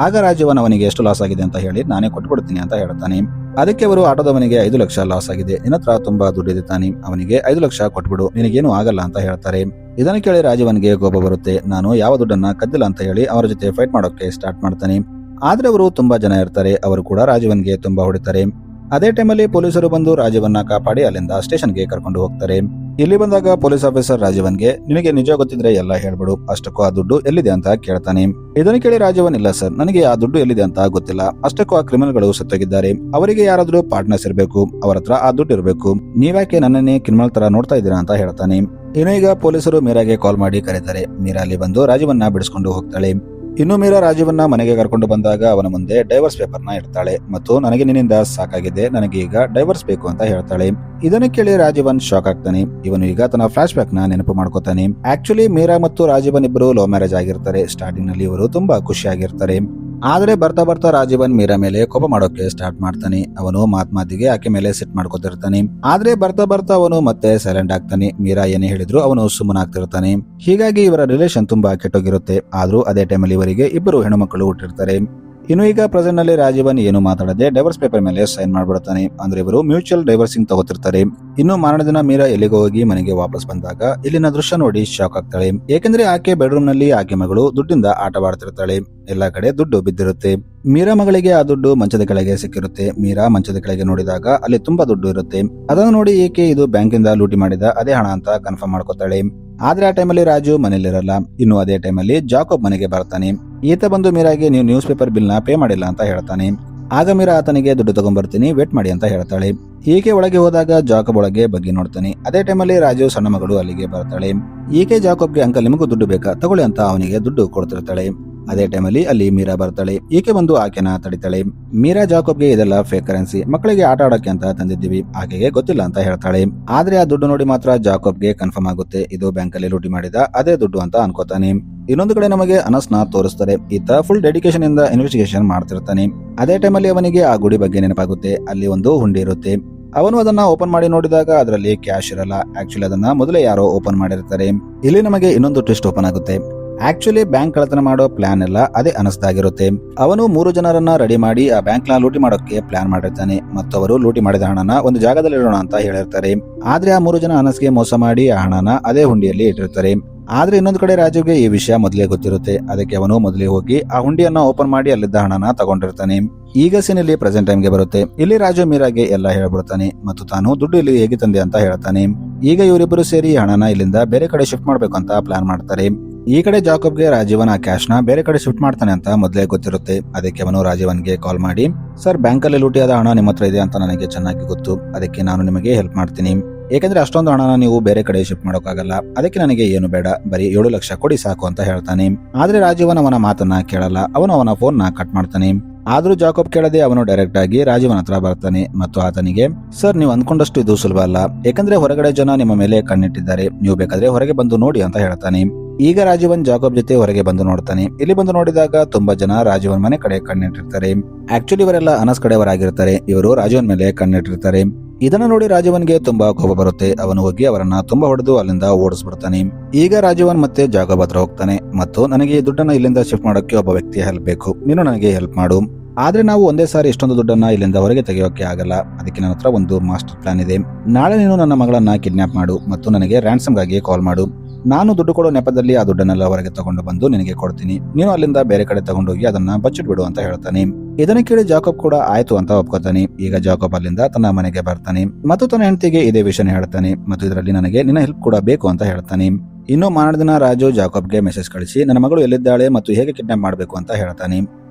ಆಗ ರಾಜೀವನ್ ಅವನಿಗೆ ಎಷ್ಟು ಲಾಸ್ ಆಗಿದೆ ಅಂತ ಹೇಳಿ ನಾನೇ ಕೊಟ್ಬಿಡ್ತೀನಿ ಅಂತ ಹೇಳ್ತಾನೆ. ಅದಕ್ಕೆ ಅವರು ಆಟೋದವನಿಗೆ 5 ಲಕ್ಷ ಲಾಸ್ ಆಗಿದೆ, ನಿನ್ನತ್ರ ತುಂಬಾ ದುಡ್ಡಿದೆ ತಾನೆ, ಅವನಿಗೆ 5 ಲಕ್ಷ ಕೊಟ್ಬಿಡು, ನಿನಗೇನು ಆಗಲ್ಲ ಅಂತ ಹೇಳ್ತಾರೆ. ಇದನ್ನು ಕೇಳಿ ರಾಜೀವನ್ಗೆ ಕೋಪ ಬರುತ್ತೆ. ನಾನು ಯಾವ ದುಡ್ಡನ್ನ ಕದ್ದಿಲ್ಲ ಅಂತ ಹೇಳಿ ಅವರ ಜೊತೆ ಫೈಟ್ ಮಾಡೋಕೆ ಸ್ಟಾರ್ಟ್ ಮಾಡ್ತಾನೆ. ಆದ್ರೆ ಅವರು ತುಂಬಾ ಜನ ಇರ್ತಾರೆ. ಅವರು ಕೂಡ ರಾಜೀವನ್ಗೆ ತುಂಬಾ ಹೊಡಿತಾರೆ. ಅದೇ ಟೈಮಲ್ಲಿ ಪೊಲೀಸರು ಬಂದು ರಾಜೀವನ್ನ ಕಾಪಾಡಿ ಅಲ್ಲಿಂದ ಸ್ಟೇಷನ್ಗೆ ಕರ್ಕೊಂಡು ಹೋಗ್ತಾರೆ. ಇಲ್ಲಿ ಬಂದಾಗ ಪೊಲೀಸ್ ಆಫೀಸರ್ ರಾಜೀವನ್ಗೆ ನಿನಗೆ ನಿಜ ಗೊತ್ತಿದ್ರೆ ಎಲ್ಲ ಹೇಳ್ಬಿಡು, ಅಷ್ಟಕ್ಕೂ ಆ ದುಡ್ಡು ಎಲ್ಲಿದೆ ಅಂತ ಕೇಳ್ತಾನೆ. ಇದನ್ನು ಕೇಳಿ ರಾಜೀವನ್ ಇಲ್ಲ ಸರ್, ನನಗೆ ಆ ದುಡ್ಡು ಎಲ್ಲಿದೆ ಅಂತ ಗೊತ್ತಿಲ್ಲ, ಅಷ್ಟಕ್ಕೂ ಆ ಕ್ರಿಮಿನಲ್ಗಳು ಸತ್ತೋಗಿದ್ದಾರೆ, ಅವರಿಗೆ ಯಾರಾದ್ರೂ ಪಾರ್ಟ್ನರ್ಸ್ ಇರಬೇಕು, ಅವರ ಹತ್ರ ಆ ದುಡ್ಡು ಇರಬೇಕು, ನೀವ್ಯಾಕೆ ನನ್ನನ್ನೇ ಕ್ರಿಮಿನಲ್ ತರ ನೋಡ್ತಾ ಇದ್ದೀರಾ ಅಂತ ಹೇಳ್ತಾನೆ. ಇನ್ನು ಈಗ ಪೊಲೀಸರು ಮೀರಾಗೆ ಕಾಲ್ ಮಾಡಿ ಕರೀತಾರೆ. ಮೀರಾ ಅಲ್ಲಿ ಬಂದು ರಾಜೀವನ್ನ ಬಿಡಿಸ್ಕೊಂಡು ಹೋಗ್ತಾಳೆ. ಇನ್ನು ಮೀರಾ ರಾಜೀವನ್ನ ಮನೆಗೆ ಕರ್ಕೊಂಡು ಬಂದಾಗ ಅವನ ಮುಂದೆ ಡೈವರ್ಸ್ ಪೇಪರ್ನ ಇಡ್ತಾಳೆ ಮತ್ತು ನನಗೆ ನಿನ್ನಿಂದ ಸಾಕಾಗಿದೆ, ನನಗೆ ಈಗ ಡೈವರ್ಸ್ ಬೇಕು ಅಂತ ಹೇಳ್ತಾಳೆ. ಇದನ್ನು ಕೇಳಿ ರಾಜೀವನ್ ಶಾಕ್ ಆಗ್ತಾನೆ. ಇವನು ಈಗ ತನ್ನ ಫ್ಲಾಶ್ ಬ್ಯಾಕ್ ನ ನೆನಪು ಮಾಡ್ಕೋತಾನೆ. ಆಕ್ಚುಲಿ ಮೀರಾ ಮತ್ತು ರಾಜೀವನ್ ಇಬ್ಬರು ಲವ್ ಮ್ಯಾರೇಜ್ ಆಗಿರ್ತಾರೆ. ಸ್ಟಾರ್ಟಿಂಗ್ ನಲ್ಲಿ ಇವರು ತುಂಬಾ ಖುಷಿಯಾಗಿರ್ತಾರೆ. ಆದ್ರೆ ಬರ್ತಾ ಬರ್ತಾ ರಾಜೀವನ್ ಮೀರಾ ಮೇಲೆ ಕೋಪ ಮಾಡೋಕೆ ಸ್ಟಾರ್ಟ್ ಮಾಡ್ತಾನೆ. ಅವನು ಮಾತಿಗೆ ಆಕೆ ಮೇಲೆ ಸೆಟ್ ಮಾಡ್ಕೋತಿರ್ತಾನೆ. ಆದ್ರೆ ಬರ್ತಾ ಬರ್ತಾ ಅವನು ಮತ್ತೆ ಸೈಲೆಂಟ್ ಆಗ್ತಾನೆ. ಮೀರಾ ಏನೇ ಹೇಳಿದ್ರು ಅವನು ಸುಮ್ಮನಾಗ್ತಿರ್ತಾನೆ. ಹೀಗಾಗಿ ಇವರ ರಿಲೇಷನ್ ತುಂಬಾ ಕೆಟ್ಟೋಗಿರುತ್ತೆ. ಆದ್ರೂ ಅದೇ ಟೈಮಲ್ಲಿ ಇವರಿಗೆ ಇಬ್ಬರು ಹೆಣ್ಣುಮಕ್ಕಳು ಹುಟ್ಟಿರ್ತಾರೆ. ಇನ್ನು ಈಗ ಪ್ರೆಸೆಂಟ್ ನಲ್ಲಿ ರಾಜೀವನ್ ಏನು ಮಾತಾಡದೆ ಡೈವರ್ಸ್ ಪೇಪರ್ ಮೇಲೆ ಸೈನ್ ಮಾಡ್ಬಿಡ್ತಾನೆ. ಅಂದ್ರೆ ಇವರು ಮ್ಯೂಚುವಲ್ ಡೈವರ್ಸಿಂಗ್ ತಗೋತಿರ್ತಾರೆ. ಇನ್ನು ಮಾರನೇ ದಿನ ಮೀರಾ ಎಲ್ಲಿಗೆ ಹೋಗಿ ಮನೆಗೆ ವಾಪಸ್ ಬಂದಾಗ ಇಲ್ಲಿನ ದೃಶ್ಯ ನೋಡಿ ಶಾಕ್ ಆಗ್ತಾಳೆ. ಏಕೆಂದ್ರೆ ಆಕೆ ಬೆಡ್ರೂಮ್ ನಲ್ಲಿ ಆಕೆ ಮಗಳು ದುಡ್ಡಿಂದ ಆಟವಾಡ್ತಿರ್ತಾಳೆ. ಎಲ್ಲಾ ಕಡೆ ದುಡ್ಡು ಬಿದ್ದಿರುತ್ತೆ. ಮೀರಾ ಮಗಳಿಗೆ ಆ ದುಡ್ಡು ಮಂಚದ ಕೆಳಗೆ ಸಿಕ್ಕಿರುತ್ತೆ. ಮೀರಾ ಮಂಚದ ಕೆಳಗೆ ನೋಡಿದಾಗ ಅಲ್ಲಿ ತುಂಬಾ ದುಡ್ಡು ಇರುತ್ತೆ. ಅದನ್ನು ನೋಡಿ ಏಕೆ ಇದು ಬ್ಯಾಂಕಿಂದ ಲೂಟಿ ಮಾಡಿದ ಅದೇ ಹಣ ಅಂತ ಕನ್ಫರ್ಮ್ ಮಾಡ್ಕೋತಾಳೆ. ಆದ್ರೆ ಆ ಟೈಮಲ್ಲಿ ರಾಜು ಮನೇಲಿರಲ್ಲ. ಇನ್ನು ಅದೇ ಟೈಮಲ್ಲಿ ಜಾಕೋಬ್ ಮನೆಗೆ ಬರ್ತಾನೆ. ಈತ ಬಂದು ಮೀರಾಗೆ ನೀವು ನ್ಯೂಸ್ ಪೇಪರ್ ಬಿಲ್ ನ ಪೇ ಮಾಡಿಲ್ಲ ಅಂತ ಹೇಳ್ತಾನೆ. ಆಗ ಮೀರಾ ಆತನಿಗೆ ದುಡ್ಡು ತಗೊಂಡ್ಬರ್ತೀನಿ, ವೇಟ್ ಮಾಡಿ ಅಂತ ಹೇಳ್ತಾಳೆ. ಈಕೆ ಒಳಗೆ ಹೋದಾಗ ಜಾಕಬ್ ಒಳಗೆ ಬಗ್ಗೆ ನೋಡ್ತಾನೆ. ಅದೇ ಟೈಮಲ್ಲಿ ರಾಜು ಸಣ್ಣ ಮಗಳು ಅಲ್ಲಿಗೆ ಬರ್ತಾಳೆ. ಈಕೆ ಜಾಕಬ್ಗೆ ಅಂಕಲ್ ನಿಮಗೂ ದುಡ್ಡು ಬೇಕಾ, ತಗೊಳ್ಳಿ ಅಂತ ಅವನಿಗೆ ದುಡ್ಡು ಕೊಡ್ತಿರ್ತಾಳೆ. ಅದೇ ಟೈಮಲ್ಲಿ ಅಲ್ಲಿ ಮೀರಾ ಬರ್ತಾಳೆ. ಈಕೆ ಬಂದು ಆಕೆನ ತಡಿತಾಳೆ. ಮೀರಾ ಜಾಕಬ್ಗೆ ಇದೆಲ್ಲ ಫೇಕ್ ಕರೆನ್ಸಿ, ಮಕ್ಕಳಿಗೆ ಆಟ ಆಡಕ್ಕೆ ಅಂತ ತಂದಿದ್ದೀವಿ, ಆಕೆಗೆ ಗೊತ್ತಿಲ್ಲ ಅಂತ ಹೇಳ್ತಾಳೆ. ಆದ್ರೆ ಆ ದುಡ್ಡು ನೋಡಿ ಮಾತ್ರ ಜಾಕಬ್ಗೆ ಕನ್ಫರ್ಮ್ ಆಗುತ್ತೆ, ಇದು ಬ್ಯಾಂಕ್ ಅಲ್ಲಿ ಲೂಟಿ ಮಾಡಿದ ಅದೇ ದುಡ್ಡು ಅಂತ ಅನ್ಕೋತಾನೆ. ಇನ್ನೊಂದು ಕಡೆ ನಮಗೆ ಅನಸ್ನ ತೋರಿಸ್ತಾರೆ. ಈತ ಫುಲ್ ಡೆಡಿಕೇಶನ್ ಇಂದ ಇನ್ವೆಸ್ಟಿಗೇಷನ್ ಮಾಡ್ತಿರ್ತಾನೆ. ಅದೇ ಟೈಮಲ್ಲಿ ಅವನಿಗೆ ಆ ಗುಡಿ ಬಗ್ಗೆ ನೆನಪಾಗುತ್ತೆ. ಅಲ್ಲಿ ಒಂದು ಹುಂಡಿ ಇರುತ್ತೆ. ಅವನು ಅದನ್ನ ಓಪನ್ ಮಾಡಿ ನೋಡಿದಾಗ ಅದರಲ್ಲಿ ಕ್ಯಾಶ್ ಇರಲ್ಲ. ಆಕ್ಚುಲಿ ಅದನ್ನ ಮೊದಲೇ ಯಾರೋ ಓಪನ್ ಮಾಡಿರ್ತಾರೆ. ಇಲ್ಲಿ ನಮಗೆ ಇನ್ನೊಂದು ಟ್ವಿಸ್ಟ್ ಓಪನ್ ಆಗುತ್ತೆ. ಆಕ್ಚುಲಿ ಬ್ಯಾಂಕ್ ಕಳ್ಳತನ ಮಾಡೋ ಪ್ಲಾನ್ ಎಲ್ಲ ಅದೇ ಅನಸ್ದಾಗಿರುತ್ತೆ. ಅವನು 3 ಜನರನ್ನ ರೆಡಿ ಮಾಡಿ ಆ ಬ್ಯಾಂಕ್ ನ ಲೂಟಿ ಮಾಡೋಕೆ ಪ್ಲಾನ್ ಮಾಡಿರ್ತಾನೆ ಮತ್ತು ಅವರು ಲೂಟಿ ಮಾಡಿದ ಹಣನ ಒಂದು ಜಾಗದಲ್ಲಿ ಇಡೋಣ ಅಂತ ಹೇಳಿರ್ತಾರೆ. ಆದ್ರೆ ಆ 3 ಜನ ಅನಸ್ಗೆ ಮೋಸ ಮಾಡಿ ಆ ಹಣನ ಅದೇ ಹುಂಡಿಯಲ್ಲಿ ಇಟ್ಟಿರ್ತಾರೆ. ಆದ್ರೆ ಇನ್ನೊಂದು ಕಡೆ ರಾಜುಗೆ ಈ ವಿಷಯ ಮೊದಲೇ ಗೊತ್ತಿರುತ್ತೆ. ಅದಕ್ಕೆ ಅವನು ಮೊದಲೇ ಹೋಗಿ ಆ ಹುಂಡಿಯನ್ನ ಓಪನ್ ಮಾಡಿ ಅಲ್ಲಿದ್ದ ಹಣನ ತಗೊಂಡಿರ್ತಾನೆ. ಈಗ ಸೀನ್ ಇಲ್ಲಿ ಪ್ರೆಸೆಂಟ್ ಟೈಮ್ಗೆ ಬರುತ್ತೆ. ಇಲ್ಲಿ ರಾಜು ಮೀರಾಗೆ ಎಲ್ಲ ಹೇಳ್ಬಿಡ್ತಾನೆ ಮತ್ತು ತಾನು ದುಡ್ಡು ಇಲ್ಲಿ ಹೇಗೆ ತಂದೆ ಅಂತ ಹೇಳ್ತಾನೆ. ಈಗ ಇವರಿಬ್ಬರು ಸೇರಿ ಹಣನ ಇಲ್ಲಿಂದ ಬೇರೆ ಕಡೆ ಶಿಫ್ಟ್ ಮಾಡ್ಬೇಕು ಅಂತ ಪ್ಲಾನ್ ಮಾಡ್ತಾರೆ. ಈ ಕಡೆ ಜಾಕಬ್ಗೆ ರಾಜೀವನ್ ಆ ಕ್ಯಾಶ್ ನ ಬೇರೆ ಕಡೆ ಶಿಫ್ಟ್ ಮಾಡ್ತಾನೆ ಅಂತ ಮೊದಲೇ ಗೊತ್ತಿರುತ್ತೆ. ಅದಕ್ಕೆ ಅವನು ರಾಜೀವನ್ಗೆ ಕಾಲ್ ಮಾಡಿ, ಸರ್ ಬ್ಯಾಂಕ್ ಅಲ್ಲಿ ಲೂಟಿಯಾದ ಹಣ ನಿಮ್ಮ ಹತ್ರ ಇದೆ ಅಂತ ನನಗೆ ಚೆನ್ನಾಗಿ ಗೊತ್ತು, ಅದಕ್ಕೆ ನಾನು ನಿಮಗೆ ಹೆಲ್ಪ್ ಮಾಡ್ತೀನಿ. ಏಕೆಂದ್ರೆ ಅಷ್ಟೊಂದು ಹಣನ ನೀವು ಬೇರೆ ಕಡೆ ಶಿಫ್ಟ್ ಮಾಡೋಕ್ಕಾಗಲ್ಲ, ಅದಕ್ಕೆ ನನಗೆ ಏನು ಬೇಡ, ಬರೀ 7 ಲಕ್ಷ ಕೊಡಿ ಸಾಕು ಅಂತ ಹೇಳ್ತಾನೆ. ಆದ್ರೆ ರಾಜೀವನ್ ಅವನ ಮಾತನ್ನ ಕೇಳಲ್ಲ. ಅವನು ಅವನ ಫೋನ್ ನ ಕಟ್ ಮಾಡ್ತಾನೆ. ಆದ್ರೂ ಜಾಕಬ್ ಕೇಳದೆ ಅವನು ಡೈರೆಕ್ಟ್ ಆಗಿ ರಾಜೀವನ್ ಹತ್ರ ಬರ್ತಾನೆ ಮತ್ತು ಆತನಿಗೆ, ಸರ್ ನೀವು ಅಂದ್ಕೊಂಡಷ್ಟು ಇದು ಸುಲಭ ಅಲ್ಲ, ಯಾಕಂದ್ರೆ ಹೊರಗಡೆ ಜನ ನಿಮ್ಮ ಮೇಲೆ ಕಣ್ಣಿಟ್ಟಿದ್ದಾರೆ, ನೀವು ಬೇಕಾದ್ರೆ ಹೊರಗೆ ಬಂದು ನೋಡಿ ಅಂತ ಹೇಳ್ತಾನೆ. ಈಗ ರಾಜೀವನ್ ಜಾಕಬ್ ಜೊತೆ ಹೊರಗೆ ಬಂದು ನೋಡ್ತಾನೆ. ಇಲ್ಲಿ ಬಂದು ನೋಡಿದಾಗ ತುಂಬಾ ಜನ ರಾಜೀವನ್ ಮನೆ ಕಡೆ ಕಣ್ಣಿಟ್ಟಿರ್ತಾರೆ. ಆಕ್ಚುಲಿ ಇವರೆಲ್ಲ ಅನಸ್ ಕಡೆಯವರಾಗಿರ್ತಾರೆ. ಇವರು ರಾಜೀವನ್ ಮೇಲೆ ಕಣ್ಣಿಟ್ಟಿರ್ತಾರೆ. ಇದನ್ನ ನೋಡಿ ರಾಜೀವನ್ಗೆ ತುಂಬಾ ಕೋಪ ಬರುತ್ತೆ. ಅವನು ಹೋಗಿ ಅವರನ್ನ ತುಂಬಾ ಹೊಡೆದು ಅಲ್ಲಿಂದ ಓಡಿಸ್ಬಿಡ್ತಾನೆ. ಈಗ ರಾಜೀವನ್ ಮತ್ತೆ ಜಾಕಬ್ ಹತ್ರ ಹೋಗ್ತಾನೆ ಮತ್ತು ನನಗೆ ಈ ದುಡ್ಡನ್ನ ಇಲ್ಲಿಂದ ಶಿಫ್ಟ್ ಮಾಡೋಕೆ ಒಬ್ಬ ವ್ಯಕ್ತಿ ಹೆಲ್ಪ್ ಬೇಕು, ನೀನು ನನಗೆ ಹೆಲ್ಪ್ ಮಾಡು. ಆದ್ರೆ ನಾವು ಒಂದೇ ಸಾರಿ ಇಷ್ಟೊಂದು ದುಡ್ಡನ್ನ ಇಲ್ಲಿಂದ ಹೊರಗೆ ತೆಗೆಯೋಕೆ ಆಗಲ್ಲ, ಅದಕ್ಕೆ ನನ್ನ ಹತ್ರ ಒಂದು ಮಾಸ್ಟರ್ ಪ್ಲಾನ್ ಇದೆ. ನಾಳೆ ನೀನು ನನ್ನ ಮಗಳನ್ನ ಕಿಡ್ನಾಪ್ ಮಾಡು ಮತ್ತು ನನಗೆ ರ್ಯಾನ್ಸಮ್ಗಾಗಿ ಕಾಲ್ ಮಾಡು. ನಾನು ದುಡ್ಡು ಕೊಡೋ ನೆಪದಲ್ಲಿ ಆ ದುಡ್ಡನ್ನೆಲ್ಲ ಹೊರಗೆ ತಗೊಂಡು ಬಂದು ನಿನಗೆ ಕೊಡ್ತೀನಿ. ನೀನು ಅಲ್ಲಿಂದ ಬೇರೆ ಕಡೆ ತಗೊಂಡೋಗಿ ಅದನ್ನ ಬಚ್ಚಿಟ್ಬಿಡು ಅಂತ ಹೇಳ್ತಾನೆ. ಇದನ್ನ ಕೇಳಿ ಜಾಕಬ್ ಕೂಡ ಆಯ್ತು ಅಂತ ಒಪ್ಕೋತಾನೆ. ಈಗ ಜಾಕಬ್ ಅಲ್ಲಿಂದ ತನ್ನ ಮನೆಗೆ ಬರ್ತಾನೆ ಮತ್ತು ತನ್ನ ಹೆಂಡತಿಗೆ ಇದೇ ವಿಷಯ ಹೇಳ್ತಾನೆ ಮತ್ತು ಇದರಲ್ಲಿ ನನಗೆ ನಿನ್ನ ಹೆಲ್ಪ್ ಕೂಡ ಬೇಕು ಅಂತ ಹೇಳ್ತಾನೆ. ಇನ್ನು ಮಾರನೇ ದಿನ ರಾಜು ಜಾಕಬ್ಗೆ ಮೆಸೇಜ್ ಕಳಿಸಿ ನನ್ನ ಮಗಳು ಎಲ್ಲಿದ್ದಾಳೆ ಮತ್ತು ಹೇಗೆ ಕಿಡ್ನಾಪ್ ಮಾಡಬೇಕು ಅಂತ ಹೇಳ್ತಾನೆ.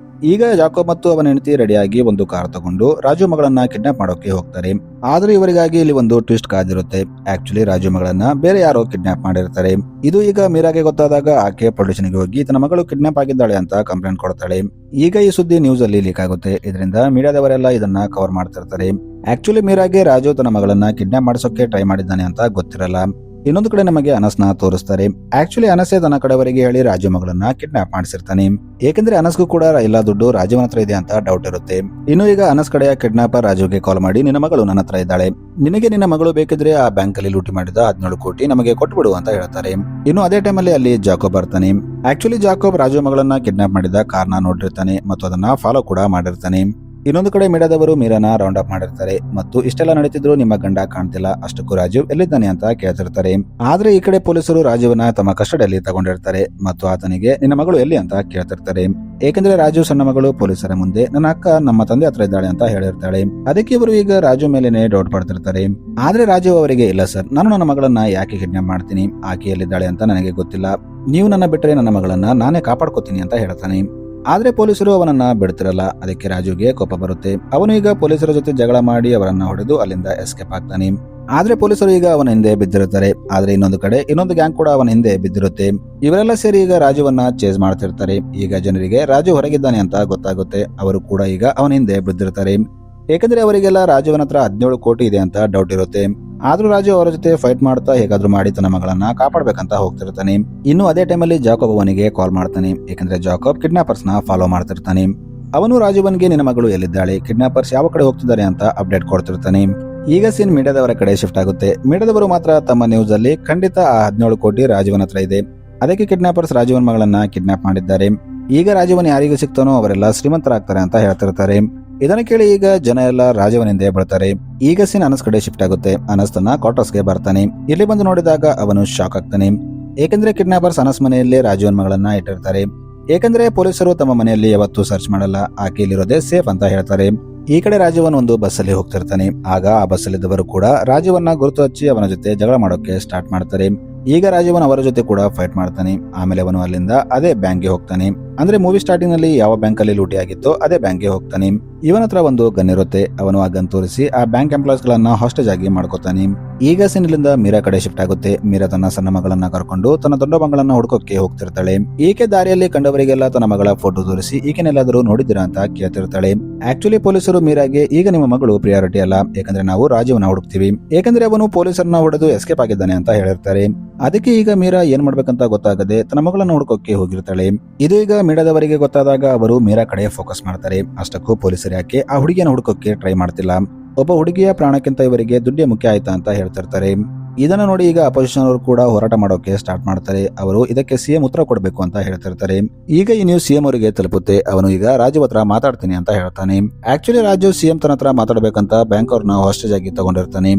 ಈಗ ಜಾಕಬ್ ಮತ್ತು ಅವನ ಹೆಂಡತಿ ರೆಡಿಯಾಗಿ ಒಂದು ಕಾರ್ ತಗೊಂಡು ರಾಜು ಮಗಳನ್ನ ಕಿಡ್ನಾಪ್ ಮಾಡೋಕೆ ಹೋಗ್ತಾರೆ. ಆದ್ರೆ ಇವರಿಗಾಗಿ ಇಲ್ಲಿ ಒಂದು ಟ್ವಿಸ್ಟ್ ಕಾದಿರುತ್ತೆ. ಆಕ್ಚುಲಿ ರಾಜು ಮಗಳನ್ನ ಬೇರೆ ಯಾರೋ ಕಿಡ್ನಾಪ್ ಮಾಡಿರ್ತಾರೆ. ಇದು ಈಗ ಮೀರಾಗೆ ಗೊತ್ತಾದಾಗ ಆಕೆ ಪೊಲೀಸ್ಗೆ ಹೋಗಿ ತನ್ನ ಮಗಳು ಕಿಡ್ನಾಪ್ ಆಗಿದ್ದಾಳೆ ಅಂತ ಕಂಪ್ಲೇಂಟ್ ಕೊಡ್ತಾಳೆ. ಈಗ ಈ ಸುದ್ದಿ ನ್ಯೂಸ್ ಅಲ್ಲಿ ಲೀಕ್ ಆಗುತ್ತೆ. ಇದರಿಂದ ಮೀಡಿಯಾದವರೆಲ್ಲ ಇದನ್ನ ಕವರ್ ಮಾಡ್ತಿರ್ತಾರೆ. ಆಕ್ಚುಲಿ ಮೀರಾಗೆ ರಾಜು ತನ್ನ ಮಗಳನ್ನ ಕಿಡ್ನಾಪ್ ಮಾಡಿಸೋಕೆ ಟ್ರೈ ಮಾಡಿದ್ದಾನೆ ಅಂತ ಗೊತ್ತಿರಲ್ಲ. ಇನ್ನೊಂದು ಕಡೆ ನಮಗೆ ಅನಸ್ನ ತೋರಿಸ್ತಾರೆ. ಆಕ್ಚುಲಿ ಅನಸೇ ತನ್ನ ಕಡೆವರೆಗೆ ಹೇಳಿ ರಾಜು ಮಗಳನ್ನ ಕಿಡ್ನಾಪ್ ಮಾಡಿಸಿರ್ತಾನೆ. ಏಕೆಂದ್ರೆ ಅನಸ್ಗೂ ಕೂಡ ಎಲ್ಲ ದುಡ್ಡು ರಾಜುವನ ಹತ್ರ ಇದೆ ಅಂತ ಡೌಟ್ ಇರುತ್ತೆ. ಇನ್ನು ಈಗ ಅನಸ್ ಕಡೆಯ ಕಿಡ್ನಾಪರ್ ರಾಜುಗೆ ಕಾಲ್ ಮಾಡಿ, ನಿನ್ನ ಮಗಳು ನನ್ನ ಹತ್ರ ಇದ್ದಾಳೆ, ನಿನಗೆ ನಿನ್ನ ಮಗಳು ಬೇಕಿದ್ರೆ ಆ ಬ್ಯಾಂಕ್ ಅಲ್ಲಿ ಲೂಟಿ ಮಾಡಿದ 17 ಕೋಟಿ ನಮಗೆ ಕೊಟ್ಬಿಡು ಅಂತ ಹೇಳ್ತಾರೆ. ಇನ್ನು ಅದೇ ಟೈಮಲ್ಲಿ ಅಲ್ಲಿ ಜಾಕಬ್ ಬರ್ತಾನೆ. ಆಕ್ಚುಲಿ ಜಾಕಬ್ ರಾಜು ಮಗಳನ್ನ ಕಿಡ್ನಾಪ್ ಮಾಡಿದ ಕಾರ್ನ ನೋಡಿರ್ತಾನೆ ಮತ್ತು ಅದನ್ನ ಫಾಲೋ ಕೂಡ ಮಾಡಿರ್ತಾನೆ. ಇನ್ನೊಂದು ಕಡೆ ಮೀಡಿಯಾದವರು ಮೀರಾನ ರೌಂಡ್ ಅಪ್ ಮಾಡಿರ್ತಾರೆ ಮತ್ತು ಇಷ್ಟೆಲ್ಲ ನಡೀತಿದ್ರು ನಿಮ್ಮ ಗಂಡ ಕಾಣ್ತಿಲ್ಲ, ಅಷ್ಟಕ್ಕೂ ರಾಜೀವ್ ಎಲ್ಲಿದ್ದಾನೆ ಅಂತ ಕೇಳ್ತಿರ್ತಾರೆ. ಆದ್ರೆ ಈ ಕಡೆ ಪೊಲೀಸರು ರಾಜೀವ್ನ ತಮ್ಮ ಕಸ್ಟಡಿಯಲ್ಲಿ ತಗೊಂಡಿರ್ತಾರೆ ಮತ್ತು ಆತನಿಗೆ ನಿನ್ನ ಮಗಳು ಎಲ್ಲಿ ಅಂತ ಕೇಳ್ತಿರ್ತಾರೆ. ಏಕೆಂದ್ರೆ ರಾಜು ಸಣ್ಣ ಮಗಳು ಪೊಲೀಸರ ಮುಂದೆ ನನ್ನ ಅಕ್ಕ ನಮ್ಮ ತಂದೆ ಹತ್ರ ಇದ್ದಾಳೆ ಅಂತ ಹೇಳಿರ್ತಾಳೆ. ಅದಕ್ಕೆ ಇವರು ಈಗ ರಾಜು ಮೇಲೆನೆ ಡೌಟ್ ಪಡ್ತಿರ್ತಾರೆ. ಆದ್ರೆ ರಾಜು ಅವರಿಗೆ, ಇಲ್ಲ ಸರ್, ನಾನು ನನ್ನ ಮಗಳನ್ನ ಯಾಕೆ ಕಿಡ್ನಾಪ್ ಮಾಡ್ತೀನಿ, ಆಕೆ ಎಲ್ಲಿದ್ದಾಳೆ ಅಂತ ನನಗೆ ಗೊತ್ತಿಲ್ಲ, ನೀವು ನನ್ನ ಬಿಟ್ಟರೆ ನನ್ನ ಮಗಳನ್ನ ನಾನೇ ಕಾಪಾಡ್ಕೋತೀನಿ ಅಂತ ಹೇಳ್ತಾನೆ. ಆದ್ರೆ ಪೊಲೀಸರು ಅವನನ್ನ ಬಿಡ್ತಿರಲ್ಲ. ಅದಕ್ಕೆ ರಾಜುಗೆ ಕೋಪ ಬರುತ್ತೆ. ಅವನು ಈಗ ಪೊಲೀಸರ ಜೊತೆ ಜಗಳ ಮಾಡಿ ಅವರನ್ನ ಹೊಡೆದು ಅಲ್ಲಿಂದ ಎಸ್ಕೇಪ್ ಆಗ್ತಾನೆ. ಆದ್ರೆ ಪೊಲೀಸರು ಈಗ ಅವನ ಹಿಂದೆ ಬಿದ್ದಿರುತ್ತಾರೆ. ಆದ್ರೆ ಇನ್ನೊಂದು ಕಡೆ ಇನ್ನೊಂದು ಗ್ಯಾಂಗ್ ಕೂಡ ಅವನ ಹಿಂದೆ ಬಿದ್ದಿರುತ್ತೆ. ಇವರೆಲ್ಲ ಸೇರಿ ಈಗ ರಾಜುವನ್ನ ಚೇಸ್ ಮಾಡ್ತಿರ್ತಾರೆ. ಈಗ ಜನರಿಗೆ ರಾಜು ಹೊರಗಿದ್ದಾನೆ ಅಂತ ಗೊತ್ತಾಗುತ್ತೆ. ಅವರು ಕೂಡ ಈಗ ಅವನ ಹಿಂದೆ ಬಿದ್ದಿರ್ತಾರೆ. ಏಕೆಂದ್ರೆ ಅವರಿಗೆಲ್ಲ ರಾಜುವನ ಹತ್ರ 17 ಕೋಟಿ ಇದೆ ಅಂತ ಡೌಟ್ ಇರುತ್ತೆ. ಆದ್ರೂ ರಾಜು ಅವರ ಜೊತೆ ಫೈಟ್ ಮಾಡ್ತಾ ಹೇಗಾದ್ರೂ ಮಾಡಿ ತನ್ನ ಮಗಳನ್ನ ಕಾಪಾಡ್ಬೇಕಂತ ಹೋಗ್ತಿರ್ತಾನೆ. ಇನ್ನು ಅದೇ ಟೈಮಲ್ಲಿ ಜಾಕಬ್ ಅವನಿಗೆ ಕಾಲ್ ಮಾಡ್ತಾನೆ. ಏಕೆಂದ್ರೆ ಜಾಕಬ್ ಕಿಡ್ನಾಪರ್ಸ್ ನ ಫಾಲೋ ಮಾಡ್ತಿರ್ತಾನೆ. ಅವನು ರಾಜುವನ್ಗೆ ನಿನ್ನ ಮಗಳು ಎಲ್ಲಿದ್ದಾಳೆ, ಕಿಡ್ನಾಪರ್ಸ್ ಯಾವ ಕಡೆ ಹೋಗ್ತಿದ್ದಾರೆ ಅಂತ ಅಪ್ಡೇಟ್ ಕೊಡ್ತಿರ್ತಾನೆ. ಈಗ ಸೀನ್ ಮೀಡಿಯಾದವರ ಕಡೆ ಶಿಫ್ಟ್ ಆಗುತ್ತೆ. ಮೀಡಿಯಾದವರು ಮಾತ್ರ ತಮ್ಮ ನ್ಯೂಸ್ ಅಲ್ಲಿ ಖಂಡಿತ ಆ 17 ಕೋಟಿ ರಾಜುವನ್ ಹತ್ರ ಇದೆ, ಅದಕ್ಕೆ ಕಿಡ್ನಾಪರ್ಸ್ ರಾಜುವನ್ ಮಗಳನ್ನ ಕಿಡ್ನಾಪ್ ಮಾಡಿದ್ದಾರೆ. ಈಗ ರಾಜುವನ್ ಯಾರಿಗೂ ಸಿಗ್ತಾನೋ ಅವರೆಲ್ಲ ಶ್ರೀಮಂತರಾಗ್ತಾರೆ ಅಂತ ಹೇಳ್ತಿರ್ತಾರೆ. ಇದನ್ನ ಕೇಳಿ ಈಗ ಜನ ಎಲ್ಲ ರಾಜವನ್ ಹಿಂದೆ ಬರ್ತಾರೆ. ಈಗ ಸೀನ್ ಅನಸ್ ಕಡೆ ಶಿಫ್ಟ್ ಆಗುತ್ತೆ. ಅನಸ್ ತನ್ನ ಕ್ವಾರ್ಟರ್ಸ್ಗೆ ಬರ್ತಾನೆ. ಇಲ್ಲಿ ಬಂದು ನೋಡಿದಾಗ ಅವನು ಶಾಕ್ ಆಗ್ತಾನೆ. ಏಕೆಂದ್ರೆ ಕಿಡ್ನಾಪರ್ಸ್ ಅನಸ್ ಮನೆಯಲ್ಲೇ ರಾಜುವನ್ ಮಗಳನ್ನ ಇಟ್ಟಿರ್ತಾರೆ. ಏಕೆಂದ್ರೆ ಪೊಲೀಸರು ತಮ್ಮ ಮನೆಯಲ್ಲಿ ಯಾವತ್ತೂ ಸರ್ಚ್ ಮಾಡಲ್ಲ, ಆಕೆ ಇಲ್ಲಿರೋದೇ ಸೇಫ್ ಅಂತ ಹೇಳ್ತಾರೆ. ಈ ಕಡೆ ರಾಜುವನ್ ಒಂದು ಬಸ್ ಅಲ್ಲಿ ಹೋಗ್ತಿರ್ತಾನೆ. ಆಗ ಆ ಬಸ್ ಅಲ್ಲಿದ್ದವರು ಕೂಡ ರಾಜುವನ್ನ ಗುರುತು ಹಚ್ಚಿ ಅವನ ಜೊತೆ ಜಗಳ ಮಾಡೋಕೆ ಸ್ಟಾರ್ಟ್ ಮಾಡ್ತಾರೆ. ಈಗ ರಾಜೀವನ್ ಅವರ ಜೊತೆ ಕೂಡ ಫೈಟ್ ಮಾಡ್ತಾನೆ. ಆಮೇಲೆ ಅವನು ಅಲ್ಲಿಂದ ಅದೇ ಬ್ಯಾಂಕ್ಗೆ ಹೋಗ್ತಾನೆ. ಅಂದ್ರೆ ಮೂವಿ ಸ್ಟಾರ್ಟಿಂಗ್ ನಲ್ಲಿ ಯಾವ ಬ್ಯಾಂಕ್ ಅಲ್ಲಿ ಲೂಟಿ ಆಗಿತ್ತೋ ಅದೇ ಬ್ಯಾಂಕ್ಗೆ ಹೋಗ್ತಾನೆ. ಇವನ ಹತ್ರ ಒಂದು ಗನ್ ಇರುತ್ತೆ. ಅವನು ಆ ಗನ್ ತೋರಿಸಿ ಆ ಬ್ಯಾಂಕ್ ಎಂಪ್ಲಾಯ್ಸ್ ಗಳನ್ನ ಹಾಸ್ಟೇಜ್ ಆಗಿ ಮಾಡ್ಕೋತಾನೆ. ಈಗ ಸೀನಿಂದ ಮೀರಾ ಕಡೆ ಶಿಫ್ಟ್ ಆಗುತ್ತೆ. ಮೀರಾ ತನ್ನ ಸಣ್ಣ ಮಗಳನ್ನ ಕರ್ಕೊಂಡು ತನ್ನ ದೊಡ್ಡ ಮಗಳನ್ನ ಹುಡ್ಕೋಕೆ ಹೋಗ್ತಿರ್ತಾಳೆ. ಈಕೆ ದಾರಿಯಲ್ಲಿ ಕಂಡವರಿಗೆಲ್ಲ ತನ್ನ ಮಗಳ ಫೋಟೋ ತೋರಿಸಿ ಈಕೆನೆಲ್ಲಾದ್ರೂ ನೋಡಿದಿರಾ ಅಂತ ಕೇಳ್ತಿರ್ತಾಳೆ. ಆಕ್ಚುಲಿ ಪೊಲೀಸರು ಮೀರಾಗೆ ಈಗ ನಿಮ್ಮ ಮಗಳು ಪ್ರಿಯಾರಿಟಿ ಅಲ್ಲ, ಯಾಕಂದ್ರೆ ನಾವು ರಾಜೀವ್ನ ಹುಡುಕ್ತಿವಿ, ಯಾಕಂದ್ರೆ ಅವನು ಪೊಲೀಸರನ್ನ ಹೊಡೆದು ಎಸ್ಕೇಪ್ ಆಗಿದ್ದಾನೆ ಅಂತ ಹೇಳಿರ್ತಾರೆ. ಅದಕ್ಕೆ ಈಗ ಮೀರಾ ಏನ್ ಮಾಡ್ಬೇಕಂತ ಗೊತ್ತಾಗದೆ ತನ್ನ ಮಗಳನ್ನ ಹುಡ್ಕೋಕೆ ಹೋಗಿರ್ತಾಳೆ. ಇದು ಈಗ ಮೀಡಿಯಾದವರಿಗೆ ಗೊತ್ತಾದಾಗ ಅವರು ಮೀರಾ ಕಡೆ ಫೋಕಸ್ ಮಾಡ್ತಾರೆ. ಅಷ್ಟಕ್ಕೂ ಪೊಲೀಸರು ಯಾಕೆ ಆ ಹುಡುಗಿಯನ್ನು ಹುಡುಕೋಕೆ ಟ್ರೈ ಮಾಡ್ತಿಲ್ಲ, ಒಬ್ಬ ಹುಡುಗಿಯ ಪ್ರಾಣಕ್ಕಿಂತ ಇವರಿಗೆ ದುಡ್ಡೇ ಮುಖ್ಯ ಆಯ್ತಾ ಅಂತ ಹೇಳ್ತಿರ್ತಾರೆ. ಇದನ್ನ ನೋಡಿ ಈಗ ಅಪೋಸಿಷನ್ ಅವರು ಕೂಡ ಹೋರಾಟ ಮಾಡೋಕೆ ಸ್ಟಾರ್ಟ್ ಮಾಡ್ತಾರೆ. ಅವರು ಇದಕ್ಕೆ ಸಿಎಂ ಉತ್ತರ ಕೊಡಬೇಕು ಅಂತ ಹೇಳ್ತಿರ್ತಾರೆ. ಈಗ ಈ ನ್ಯೂಸ್ ಸಿಎಂ ಅವರಿಗೆ ತಲುಪುತ್ತೆ. ಅವನು ಈಗ ರಾಜೀವ್ ಹತ್ರ ಮಾತಾಡ್ತೀನಿ ಅಂತ ಹೇಳ್ತಾನೆ. ಆಕ್ಚುಲಿ ರಾಜೀವ್ ಸಿಎಂ ತನ್ನ ಹತ್ರ ಮಾತಾಡ್ಬೇಕಂತ ಬ್ಯಾಂಕ್ ಅವ್ರನ್ನ ಹಾಸ್ಟೇಜ್ ಆಗಿ ತಗೊಂಡಿರ್ತಾನೆ.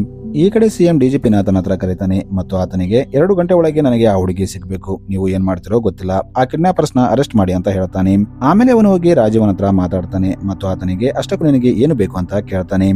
ಈ ಕಡೆ ಸಿಎಂ ಡಿಜಿಪಿನ ತನ್ನ ಹತ್ರ ಕರೀತಾನೆ ಮತ್ತು ಆತನಿಗೆ 2 ಗಂಟೆ ಒಳಗೆ ನನಗೆ ಆ ಹುಡುಗಿ ಸಿಗ್ಬೇಕು, ನೀವು ಏನ್ ಮಾಡ್ತಿರೋ ಗೊತ್ತಿಲ್ಲ, ಆ ಕಿಡ್ನಾಪರ್ಸ್ ನ ಅರೆಸ್ಟ್ ಮಾಡಿ ಅಂತ ಹೇಳ್ತಾನೆ. ಆಮೇಲೆ ಅವನು ಹೋಗಿ ರಾಜೀವನ್ ಹತ್ರ ಮಾತಾಡ್ತಾನೆ ಮತ್ತು ಆತನಿಗೆ ಅಷ್ಟಕ್ಕೂ ನಿನಗೆ ಏನು ಬೇಕು ಅಂತ ಕೇಳ್ತಾನೆ.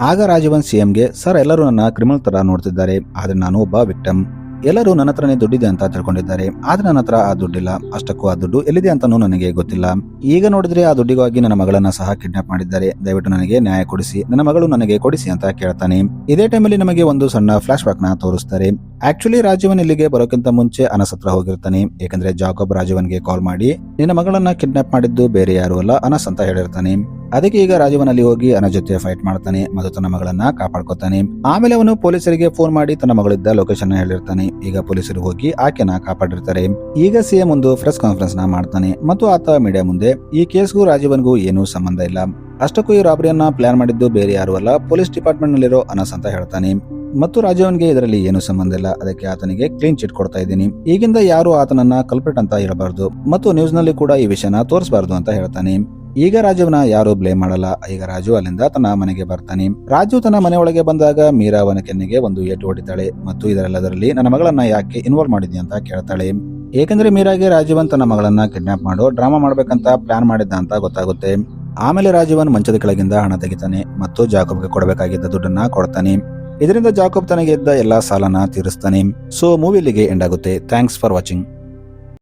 ಆಗ ರಾಜೀವನ್ ಸಿಎಂಗೆ, ಸರ್ ಎಲ್ಲರೂ ನನ್ನ ಕ್ರಿಮಿನಲ್ ತರ ನೋಡ್ತಿದ್ದಾರೆ, ಆದ್ರೆ ನಾನು ಒಬ್ಬ ವಿಕ್ಟಮ್, ಎಲ್ಲರೂ ನನ್ನ ಹತ್ರನೇ ದುಡ್ಡಿದೆ ಅಂತ ತಿಳ್ಕೊಂಡಿದ್ದಾರೆ, ಆದ್ರೆ ನನ್ನ ಹತ್ರ ಆ ದುಡ್ಡಿಲ್ಲ, ಅಷ್ಟಕ್ಕೂ ಆ ದುಡ್ಡು ಎಲ್ಲಿದೆ ಅಂತಾನೂ ನನಗೆ ಗೊತ್ತಿಲ್ಲ. ಈಗ ನೋಡಿದ್ರೆ ಆ ದುಡ್ಡಿಗಾಗಿ ನನ್ನ ಮಗಳನ್ನ ಸಹ ಕಿಡ್ನಾಪ್ ಮಾಡಿದ್ದಾರೆ, ದಯವಿಟ್ಟು ನನಗೆ ನ್ಯಾಯ ಕೊಡಿಸಿ, ನನ್ನ ಮಗಳು ನನಗೆ ಕೊಡಿಸಿ ಅಂತ ಕೇಳ್ತಾನೆ. ಇದೇ ಟೈಮಲ್ಲಿ ನಮಗೆ ಒಂದು ಸಣ್ಣ ಫ್ಲಾಶ್ ಬ್ಯಾಕ್ ನ ತೋರಿಸ್ತಾರೆ. ಆಕ್ಚುಲಿ ರಾಜೀವನ್ ಇಲ್ಲಿಗೆ ಬರೋಕ್ಕಿಂತ ಮುಂಚೆ ಅನಸ್ ಹತ್ರ ಹೋಗಿರ್ತಾನೆ. ಯಾಕಂದ್ರೆ ಜಾಕೋಬ್ ರಾಜೀವನ್ಗೆ ಕಾಲ್ ಮಾಡಿ ನಿನ್ನ ಮಗಳನ್ನ ಕಿಡ್ನಾಪ್ ಮಾಡಿದ್ದು ಬೇರೆ ಯಾರು ಅಲ್ಲ ಅನಸ್ ಅಂತ ಹೇಳಿರ್ತಾನೆ. ಅದಕ್ಕೆ ಈಗ ರಾಜೀವನ್ ಅಲ್ಲಿ ಹೋಗಿ ಅನಸ್ ಜೊತೆ ಫೈಟ್ ಮಾಡ್ತಾನೆ ಮತ್ತು ತನ್ನ ಮಗಳನ್ನ ಕಾಪಾಡ್ಕೊತಾನೆ. ಆಮೇಲೆ ಅವನು ಪೊಲೀಸರಿಗೆ ಫೋನ್ ಮಾಡಿ ತನ್ನ ಮಗಳಿದ್ದ ಲೊಕೇಶನ್ ಹೇಳಿರ್ತಾನೆ. ಈಗ ಪೊಲೀಸರು ಹೋಗಿ ಆಕೆನ ಕಾಪಾಡಿರ್ತಾರೆ. ಈಗ ಸಿಎಂ ಒಂದು ಪ್ರೆಸ್ ಕಾನ್ಫರೆನ್ಸ್ ನ ಮಾಡ್ತಾನೆ ಮತ್ತು ಆತ ಮೀಡಿಯಾ ಮುಂದೆ ಈ ಕೇಸ್ಗೂ ರಾಜೀವನ್ಗೂ ಏನೂ ಸಂಬಂಧ ಇಲ್ಲ, ಅಷ್ಟಕ್ಕೂ ಈ ರಾಬರಿಯನ್ನ ಪ್ಲಾನ್ ಮಾಡಿದ್ದು ಬೇರೆ ಯಾರು ಅಲ್ಲ, ಪೊಲೀಸ್ ಡಿಪಾರ್ಟ್ಮೆಂಟ್ ನಲ್ಲಿರೋ ಅನಸ್ ಅಂತ ಹೇಳ್ತಾನೆ. ಮತ್ತು ರಾಜೀವನ್ಗೆ ಇದರಲ್ಲಿ ಏನು ಸಂಬಂಧ ಇಲ್ಲ, ಅದಕ್ಕೆ ಆತನಿಗೆ ಕ್ಲೀನ್ ಚಿಟ್ ಕೊಡ್ತಾ ಇದ್ದೀನಿ, ಈಗಿಂದ ಯಾರು ಆತನನ್ನ ಕಲ್ಪ್ರಿಟ್ ಅಂತ ಹೇಳಬಾರ್ದು ಮತ್ತು ನ್ಯೂಸ್ ನಲ್ಲಿ ಕೂಡ ಈ ವಿಷಯನ ತೋರಿಸಬಾರ್ದು ಅಂತ ಹೇಳ್ತಾನೆ. ಈಗ ರಾಜೀವ್ನ ಯಾರು ಬ್ಲೇಮ್ ಮಾಡಲ್ಲ. ಈಗ ರಾಜು ಅಲ್ಲಿಂದ ತನ್ನ ಮನೆಗೆ ಬರ್ತಾನೆ. ರಾಜು ತನ್ನ ಮನೆ ಒಳಗೆ ಬಂದಾಗ ಮೀರಾ ಅವನ ಕೆನ್ನೆಗೆ ಒಂದು ಏಟು ಹೊಡಿತಾಳೆ ಮತ್ತು ಇದರೆಲ್ಲದರಲ್ಲಿ ನನ್ನ ಮಗಳನ್ನ ಯಾಕೆ ಇನ್ವಾಲ್ವ್ ಮಾಡಿದ್ಯಾ ಅಂತ ಕೇಳ್ತಾಳೆ. ಏಕೆಂದ್ರೆ ಮೀರಾಗೆ ರಾಜೀವನ್ ತನ್ನ ಮಗಳನ್ನ ಕಿಡ್ನಾಪ್ ಮಾಡೋ ಡ್ರಾಮಾ ಮಾಡ್ಬೇಕಂತ ಪ್ಲಾನ್ ಮಾಡಿದ್ದ ಅಂತ ಗೊತ್ತಾಗುತ್ತೆ. ಆಮೇಲೆ ರಾಜೀವನ್ ಮಂಚದ ಕೆಳಗಿಂದ ಹಣ ತೆಗಿತಾನೆ ಮತ್ತು ಜಾಕೋಬ್ಗೆ ಕೊಡಬೇಕಾಗಿದ್ದ ದುಡ್ಡನ್ನ ಕೊಡ್ತಾನೆ. ಇದರಿಂದ ಜಾಕೋಬ್ ತನಗೆ ಇದ್ದ ಎಲ್ಲಾ ಸಾಲನ ತೀರಿಸ್ತಾನೆ. ಸೊ ಮೂವಿ ಇಲ್ಲಿಗೆ ಎಂಡ್ ಆಗುತ್ತೆ. Thanks for watching.